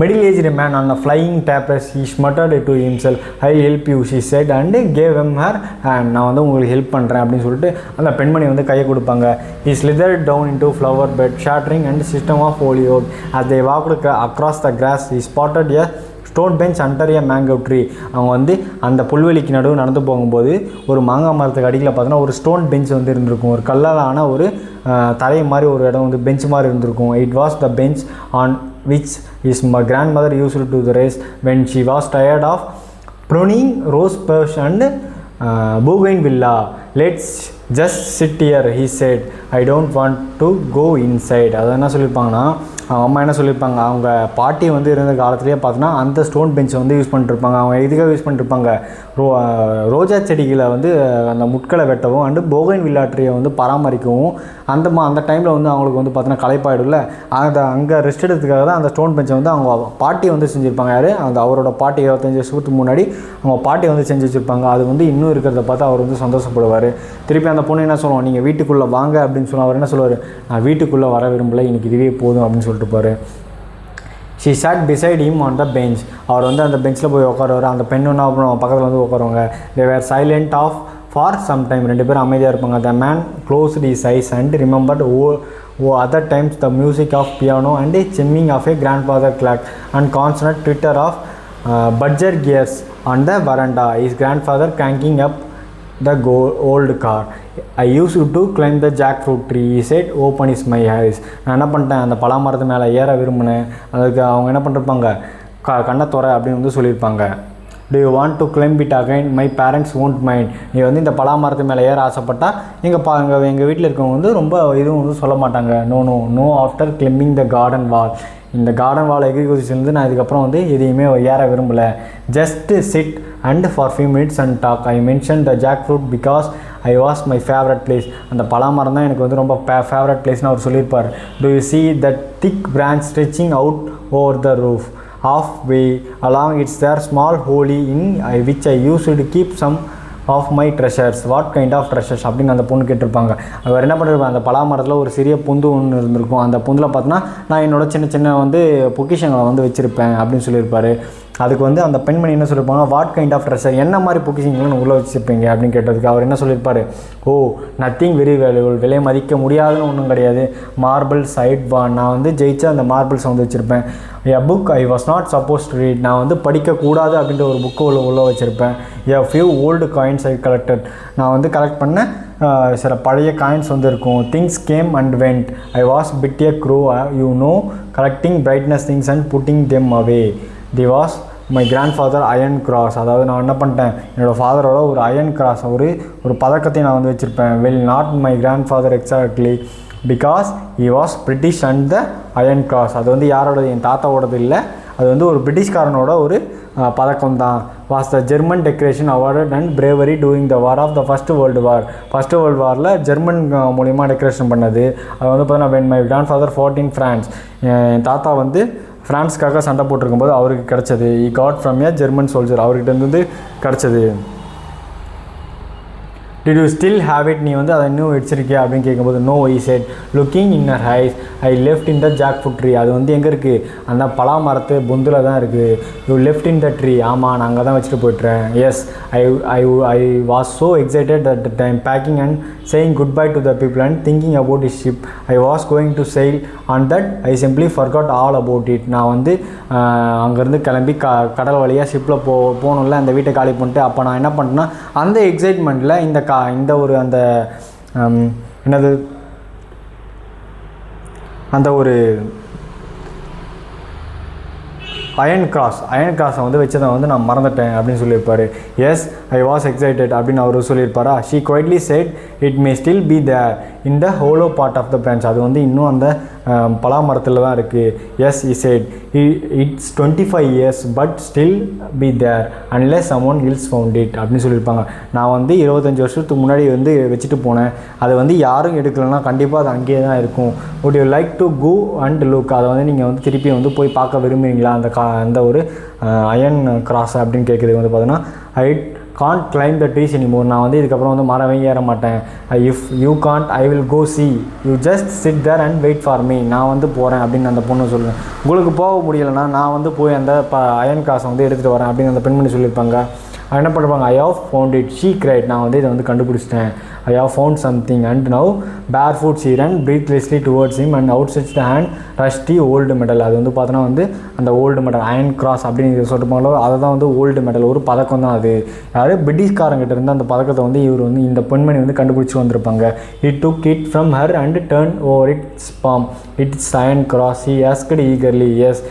Middle-aged man on a flying tapestry, he muttered to himself, I'll help you, she said, and gave him her hand. நான் வந்து உங்களுக்கு ஹெல்ப் பண்ணுறேன் அப்படின்னு சொல்லிட்டு அந்த பெண்மணி வந்து கையை கொடுப்பாங்க. He slithered down into flower bed, shattering and system of foliage. As they walked across the grass, he spotted a stone bench under A mango tree. அவங்க வந்து அந்த புல்வெளிக்கு நடுவு நடந்து போகும்போது ஒரு மாங்காய் மரத்துக்கு அடியில் பார்த்தோன்னா ஒரு ஸ்டோன் பெஞ்ச் வந்து இருந்திருக்கும். ஒரு கல்லாலான ஒரு தரை மாதிரி ஒரு இடம் வந்து பெஞ்ச் மாதிரி இருந்திருக்கும். It was the bench on which his grandmother used to the race when she was tired of pruning rose bush and bougainvillea. Let's just sit here, he said. I don't want to go inside. அதை என்ன சொல்லியிருப்பாங்கன்னா, அவங்க அம்மா என்ன சொல்லியிருப்பாங்க, அவங்க பாட்டி வந்து இருந்த காலத்துலேயே பார்த்தோன்னா அந்த ஸ்டோன் பெஞ்சை வந்து யூஸ் பண்ணிட்டுருப்பாங்க. அவங்க இதுக்காக யூஸ் பண்ணிட்டுருப்பாங்க, ரோஜா செடிகளை வந்து அந்த முட்களை வெட்டவும் அண்டு போகைன் வில்லாட்ரியை வந்து பராமரிக்கவும் அந்த டைமில் வந்து அவங்களுக்கு வந்து பார்த்தோன்னா களைப்பாயிடும்ல, அதை அங்கே ரெஸ்ட் எடுத்துக்காக தான் அந்த ஸ்டோன் பெஞ்சை வந்து அவங்க பாட்டி வந்து செஞ்சுருப்பாங்க. யார், அந்த அவரோட பாட்டி 25 வருஷத்துக்கு முன்னாடி அவங்க பாட்டி வந்து செஞ்சு வச்சுருப்பாங்க. அது வந்து இன்னும் இருக்கிறத பார்த்து அவர் வந்து சந்தோஷப்படுவார். திருப்பி அந்த பொண்ணு என்ன சொல்லுவோம், நீங்கள் வீட்டுக்குள்ளே வாங்க அப்படின்னு சொன்னால் அவர் என்ன சொல்லுவார், நான் வீட்டுக்குள்ளே வர விரும்பலை, எனக்கு இதுவே போதும் அப்படின்னு சொல்லிட்டு பாரு. She sat beside him on the bench. அவர் வந்து அந்த பெஞ்சில் போய் உட்காருவார். அந்த பெண்ணுன்னா அப்புறம் பக்கத்தில் வந்து உட்காருவாங்க. They were silent for some time. ரெண்டு பேரும் அமைதியாக இருப்பாங்க. The man closed his eyes and remembered other times the music of piano and a chumming of a grandfather clock and constant twitter of budger gears on the veranda. His grandfather cranking up the old car. I used to climb the jackfruit tree, he said, open is my eyes. நான் என்ன பண்ணிட்டேன், அந்த பலாமரத்து மேலே ஏற விரும்பினேன். அதுக்கு அவங்க என்ன பண்ணிருப்பாங்க, கண்ணத்தோரை அப்படின்னு வந்து சொல்லியிருப்பாங்க. Do you want to climb it again? My parents won't mind. நீ வந்து இந்த பலாமரத்து மேலே ஏற ஆசைப்பட்டா எங்கள் வீட்டில் இருக்கவங்க வந்து ரொம்ப இதுவும் வந்து சொல்ல மாட்டாங்க. No after climbing the garden wall. இந்த கார்டன் வால் எகிரி குதிச்சிருந்து நான் இதுக்கப்புறம் வந்து எதையுமே ஏற விரும்பலை. Just sit and for few minutes and talk. I mention the jackfruit because I was my favourite place. அந்த பலாமரம் தான் எனக்கு வந்து ரொம்ப ஃபேவரட் பிளேஸ்னு அவர் சொல்லியிருப்பார். To you see that thick branch stretching out over the roof? Halfway along it's there small hole in which I used to keep some of my treasures. What kind of treasures அப்படின்னு அந்த பொண்ணு கேட்டிருப்பாங்க. அவர் என்ன பண்ணிருப்பாங்க, அந்த பலாமரத்தில் ஒரு சிறிய பொந்து ஒன்று இருந்திருக்கும். அந்த பொந்தில் பார்த்தோன்னா நான் என்னோட சின்ன வந்து பொக்கிஷங்களை வந்து வச்சுருப்பேன் அப்படின்னு சொல்லியிருப்பார். அதுக்கு வந்து அந்த பெண்மணி என்ன சொல்லியிருப்பாங்க, வாட் கைண்ட் ஆஃப் ட்ரெஷர், என்ன மாதிரி பொக்கிஷங்களை உள்ளே வச்சுருப்பீங்க அப்படின்னு கேட்டதுக்கு அவர் என்ன சொல்லியிருப்பார், ஓ நத்திங் வெரி வேல்யூபிள், விலை மதிக்க முடியாதுன்னு ஒன்றும் கிடையாது. மார்பிள் சைட் பான், நான் வந்து ஜெயிச்சா அந்த மார்பிள்ஸ் வந்து வச்சுருப்பேன். A book I was not suppose to read, நான் வந்து படிக்கக்கூடாது அப்படின்ற ஒரு புக்கு உள்ளே வச்சுருப்பேன். A few old coins I collected, நான் வந்து கலெக்ட் பண்ண சில பழைய காயின்ஸ் வந்து இருக்கும். Things came and went, I was bit a crow you know collecting brightness things and putting them away. The was my grandfather iron cross, அதாவது நான் என்ன பண்ணிட்டேன், என்னோடய ஃபாதரோட ஒரு அயன் கிராஸ் ஒரு பதக்கத்தை நான் வந்து வச்சுருப்பேன். Well not my grandfather exactly because he was British and the iron cross, அது வந்து யாரோடது, என் தாத்தாவோடது இல்லை, அது வந்து ஒரு பிரிட்டிஷ்காரனோட ஒரு பதக்கம் தான். Was the German decoration awarded and bravery during the war of the first world வாரில் ஜெர்மன் மூலிமா டெக்கரேஷன் பண்ணது. அது வந்து பார்த்தீங்கன்னா when my grandfather fought in France, என் தாத்தா வந்து ஃப்ரான்ஸ்க்காக சண்டை போட்டிருக்கும்போது அவருக்கு கிடச்சது. He got from a German soldier, அவர்கிட்ட இருந்து கிடச்சது. Did you still have it, நீ வந்து அதை இன்னும் வச்சிருக்கியா அப்படின்னு கேட்கும்போது no I said looking in her eyes I left in the jack fruit tree, அது வந்து எங்கே இருக்குது, அந்த பலா மரத்து பொந்தில் தான் இருக்குது. You left in the tree, ஆமாம் நான் அங்கே தான் வச்சுட்டு போய்ட்டுறேன். Yes I I I was so excited at the time packing and saying goodbye to the people and thinking about is ship I was going to sail on that I simply forgot all about it. நான் வந்து அங்கேருந்து கிளம்பி கடல் வழியாக ஷிப்பில் போகணும்ல, அந்த வீட்டை காலி பண்ணிட்டு அப்போ நான் என்ன பண்ணிட்டேன்னா அந்த எக்ஸைட்மெண்ட்டில் இந்த ஒரு அந்த என்னது அந்த ஒரு அயன் கிராஸை வந்து வச்சதை வந்து நான் மறந்துட்டேன் அப்படின்னு சொல்லியிருப்பார். எஸ் ஐ வாஸ் எக்ஸைட்டட் அப்படின்னு அவர் சொல்லியிருப்பாரா. She quietly said it may still be there in the hollow part of the branch, அது வந்து இன்னும் அந்த பலா மரத்தில் தான் இருக்குது. Yes he said it's 25 years but still be there unless someone else found it அப்படின்னு சொல்லியிருப்பாங்க. நான் வந்து 25 வருஷத்துக்கு முன்னாடி வந்து வச்சுட்டு போனேன், அது வந்து யாரும் எடுக்கலைன்னா கண்டிப்பாக அது அங்கேயே தான் இருக்கும். Would you like to go and look, அதை வந்து நீங்கள் வந்து திருப்பி வந்து போய் பார்க்க விரும்புகிறீங்களா அந்த ஒரு அயன் கிராஸ் அப்படின்னு கேட்குறது வந்து பார்த்தீங்கன்னா I can't climb the trees anymore, நான் வந்து இதுக்கப்புறம் வந்து மரமே ஏற மாட்டேன். If you can't I will go see you just sit there and wait for me, நான் வந்து போகிறேன் அப்படின்னு அந்த பொண்ணு சொல்லுவேன். உங்களுக்கு போக முடியலைன்னா நான் வந்து போய் அந்த அயன் கிராஸை வந்து எடுத்துகிட்டு வரேன் அப்படின்னு அந்த பெண்மணி சொல்லியிருப்பாங்க. என்ன பண்ணுவாங்க, I have found it she cried, நான் வந்து இதை வந்து கண்டுபிடிச்சிட்டேன். I have found something and now barefoot she run breathlessly towards him and out stretch the hand rusty old medal, அது வந்து பார்த்தோன்னா வந்து அந்த ஓல்டு மெடல் அயன் கிராஸ் அப்படின்னு சொல்லிட்டு அதை தான் வந்து ஓல்டு மெடல், ஒரு பதக்கம் தான் அது. யார் பிரிட்டிஷ்காரங்கிட்ட இருந்து அந்த பதக்கத்தை வந்து இவர் வந்து இந்த பெண்மணி வந்து கண்டுபிடிச்சி வந்திருப்பாங்க. It took it from her and turn over its palm its iron cross he asked eagerly. Yes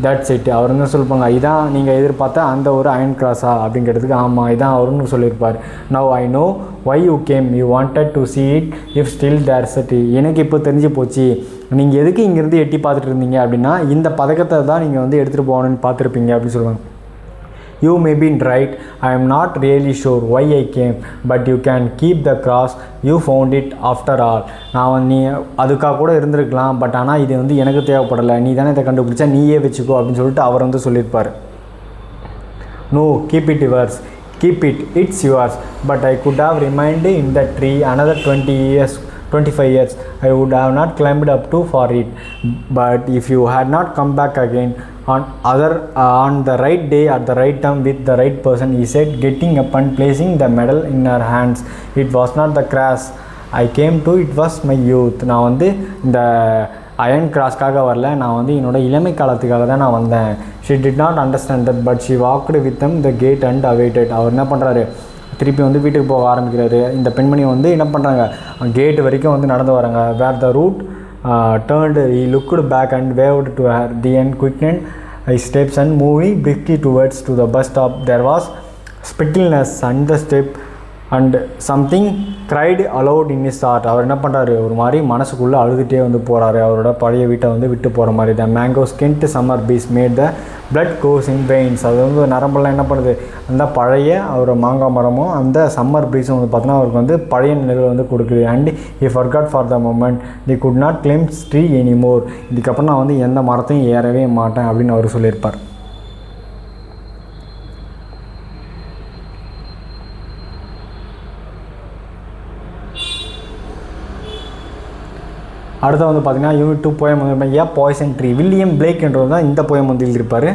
that's it, அவர் என்ன சொல்லிப்பாங்க, இதான் நீங்கள் எதிர்பார்த்த அந்த ஒரு அயன் கிராஸா அப்படிங்கிறதுக்கு ஆமாம் இதான் அவருன்னு சொல்லியிருப்பார். Now I know why you came you wanted to see it if still there's a tree, எனக்கு இப்போ தெரிஞ்சு போச்சு நீங்கள் எதுக்கு இங்கேருந்து எட்டி பார்த்துட்டு இருந்தீங்க அப்படின்னா இந்த பதக்கத்தை தான் நீங்கள் வந்து எடுத்துகிட்டு போகணுன்னு பார்த்துருப்பீங்க அப்படின்னு சொல்லுவாங்க. You may be right, I am not really sure why I came, but you can keep the cross, you found it after all. நான் நீ அதுக்காக கூட இருந்திருக்கலாம், பட் ஆனால் இது வந்து எனக்கு தேவைப்படலை, நீ தானே இதை கண்டுபிடிச்சா நீயே வச்சுக்கோ அப்படின்னு சொல்லிட்டு அவர் வந்து சொல்லியிருப்பார். No, keep it yours, keep it, it's yours, but I could have remained in the tree another 25 years, I would have not climbed up to for it, but if you had not come back again on the right day at the right time with the right person, he said, getting up and placing the medal in her hands. It was not the cross I came to, it was my youth. நான் வந்து இந்த iron கிராஸ்க்காக வரல, நான் வந்து என்னோட இளமை காலத்துக்காக தான் நான் வந்தேன். She did not understand that, but she walked with them the gate and awaited. அவர் என்ன பண்ணுறாரு, திருப்பி வந்து வீட்டுக்கு போக ஆரம்பிக்கிறாரு. இந்த பெண்மணி வந்து என்ன பண்ணுறாங்க, கேட்டு வரைக்கும் வந்து நடந்து வராங்க. Where the route turned, he looked back and waved to her. The end quickened his steps and moving briskly towards to the bus stop. There was stillness on the step and something cried aloud in his heart. அவர் என்ன பண்ணுறாரு, ஒரு மாதிரி மனசுக்குள்ளே அழுதுகிட்டே வந்து போகிறாரு, அவரோட பழைய வீட்டை வந்து விட்டு போகிற மாதிரி. The mango skinned summer peace made the blood goes in veins, அது வந்து நரம்பெல்லாம் என்ன பண்ணுது, அந்த பழைய அவரோட மாங்காய் மரமும் அந்த சம்மர் ப்ரீஸும் வந்து பார்த்தோன்னா அவருக்கு வந்து பழைய நிலையில் வந்து கொடுக்குது. And he forgot for the moment they could not climb tree anymore, இதுக்கப்புறம் நான் வந்து எந்த மரத்தையும் ஏறவே மாட்டேன் அப்படின்னு அவர் சொல்லியிருப்பார். அடுத்த வந்து பார்த்திங்கன்னா யூனிட் 2 போயம் வந்து a poison tree. William Blake என்றவர் தான் இந்த போயம் வந்து எழுதியிருப்பார்.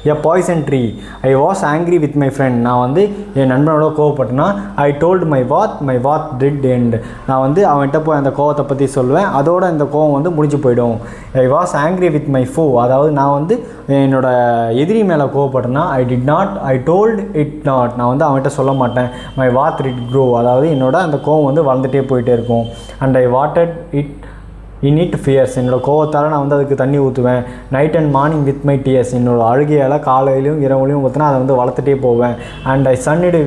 A poison tree I was angry with my friend, நான் வந்து என் நண்பனோட கோவப்பட்டேன்னா I told my wrath did end, நான் வந்து அவன்கிட்ட போய் அந்த கோவத்தை பற்றி சொல்லுவேன், அதோட இந்த கோவம் வந்து முடிஞ்சு போயிடும். ஐ வாஸ் ஆங்க்ரி வித் மை ஃபோ, அதாவது நான் வந்து என்னோட எதிரி மேலே கோவப்பட்டேன்னா ஐ டோல்டு இட் நாட், நான் வந்து அவன்கிட்ட சொல்ல மாட்டேன். மை வாத் இட் க்ரோ, அதாவது என்னோட அந்த கோவம் வந்து வளர்ந்துட்டே போயிட்டே இருக்கும். அண்ட் ஐ வாட்டட் இட் இன் இட் ஃபியர்ஸ், என்னோடய கோவத்தால் நான் வந்து அதுக்கு தண்ணி ஊற்றுவேன். Night and morning with my tears, என்னோடய அழுகையால் காலையிலையும் இரவுலையும் ஊற்றினா அதை வந்து வளர்த்துட்டே போவேன். And I sunned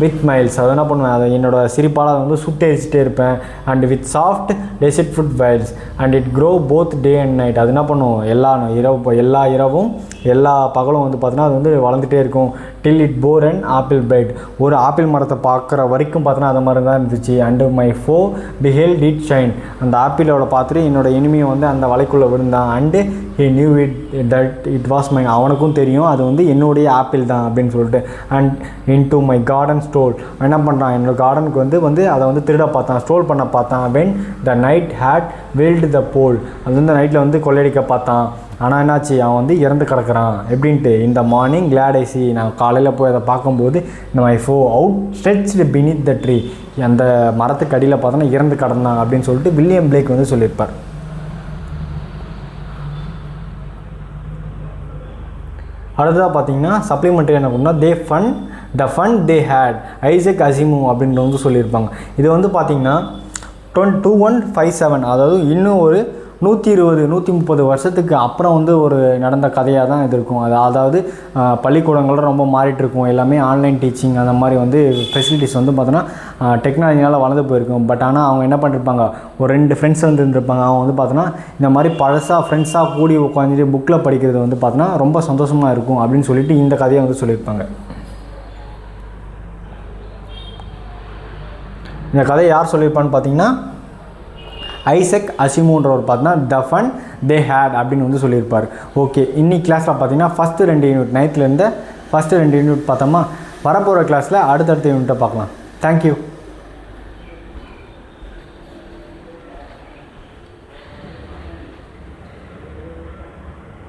with smiles. அதை என்ன பண்ணுவேன், அதை என்னோடய சிரிப்பால் அதை வந்து சுட்டெரிச்சிட்டே இருப்பேன். And with soft desert food wiles and it grow both day and night. அது என்ன பண்ணும், எல்லா இரவும் எல்லா பகலும் வந்து பார்த்தீங்கன்னா அது வந்து வளர்ந்துட்டே இருக்கும். Till it bore and apple bite. ஒரு ஆப்பிள் மரத்தை பார்க்குற வரைக்கும் பார்த்தீங்கன்னா அது மாதிரி தான் இருந்துச்சு. அண்டு மை ஃபோ பிஹெல்ட் இட் ஷைன். அந்த ஆப்பிளோட பார்த்துட்டு என்னோடய இனிமையை வந்து அந்த வலைக்குள்ளே விழுந்தான். And he new it that it was my. அவனுக்கும் தெரியும் அது வந்து என்னுடைய ஆப்பிள் தான் அப்படின்னு சொல்லிட்டு. And in to my garden stole. என்ன பண்ணுறான், என்னோடய கார்டனுக்கு வந்து அதை வந்து திருட பார்த்தான், ஸ்டோல் பண்ண பார்த்தான். When the night had veiled the pole. அது வந்து நைட்டில் வந்து கொள்ளையடிக்க பார்த்தான். ஆனால் என்னாச்சு, அவன் வந்து இறந்து கிடக்கிறான் எப்படின்ட்டு. இந்த மார்னிங் கிளாட் ஐ சி. நான் காலையில் போய் அதை பார்க்கும்போது மை ஃபோ out stretched beneath the tree. அந்த மரத்துக்கு அடியில் பார்த்தோன்னா இறந்து கிடந்தான் அப்படின்னு சொல்லிட்டு வில்லியம் பிளேக் வந்து சொல்லியிருப்பார். அடுத்ததாக பார்த்தீங்கன்னா சப்ளிமெண்ட்ரி என்ன பண்ணால் the fun they had Isaac Asimov அப்படின்ற வந்து சொல்லியிருப்பாங்க. இது வந்து பார்த்தீங்கன்னா 2157, அதாவது இன்னும் ஒரு 120-130 வருஷத்துக்கு அப்புறம் வந்து ஒரு நடந்த கதையாக தான் இது இருக்கும். அதாவது பள்ளிக்கூடங்களும் ரொம்ப மாறிட்டு இருக்கும். எல்லாமே ஆன்லைன் டீச்சிங் அந்த மாதிரி வந்து ஃபெசிலிட்டிஸ் வந்து பார்த்தோன்னா டெக்னாலஜினால் வளர்ந்து போயிருக்கும். பட் ஆனால் அவங்க என்ன பண்ணிருப்பாங்க, ஒரு 2 ஃப்ரெண்ட்ஸ் வந்து இருந்திருப்பாங்க. அவங்க வந்து பார்த்தோன்னா இந்த மாதிரி ஃப்ரெண்ட்ஸாக கூடி உட்காந்துட்டு புக்கில் படிக்கிறது வந்து பார்த்தோன்னா ரொம்ப சந்தோஷமாக இருக்கும் அப்படின்னு சொல்லிட்டு இந்த கதையை வந்து சொல்லியிருப்பாங்க. இந்த கதையை யார் சொல்லியிருப்பான்னு பார்த்தீங்கன்னா ஐசக் அசிமோன்றவர் பார்த்தீங்கன்னா த ஃபன் தே ஹேட் அப்படின்னு வந்து சொல்லியிருப்பார். ஓகே, இன்னைக்கு கிளாஸில் பார்த்தீங்கன்னா first 2 unit 9th first 2 unit பார்த்தோமா. வரப்போகிற கிளாஸில் அடுத்தடுத்த யூனிட்டை பார்க்கலாம். தேங்க்யூ.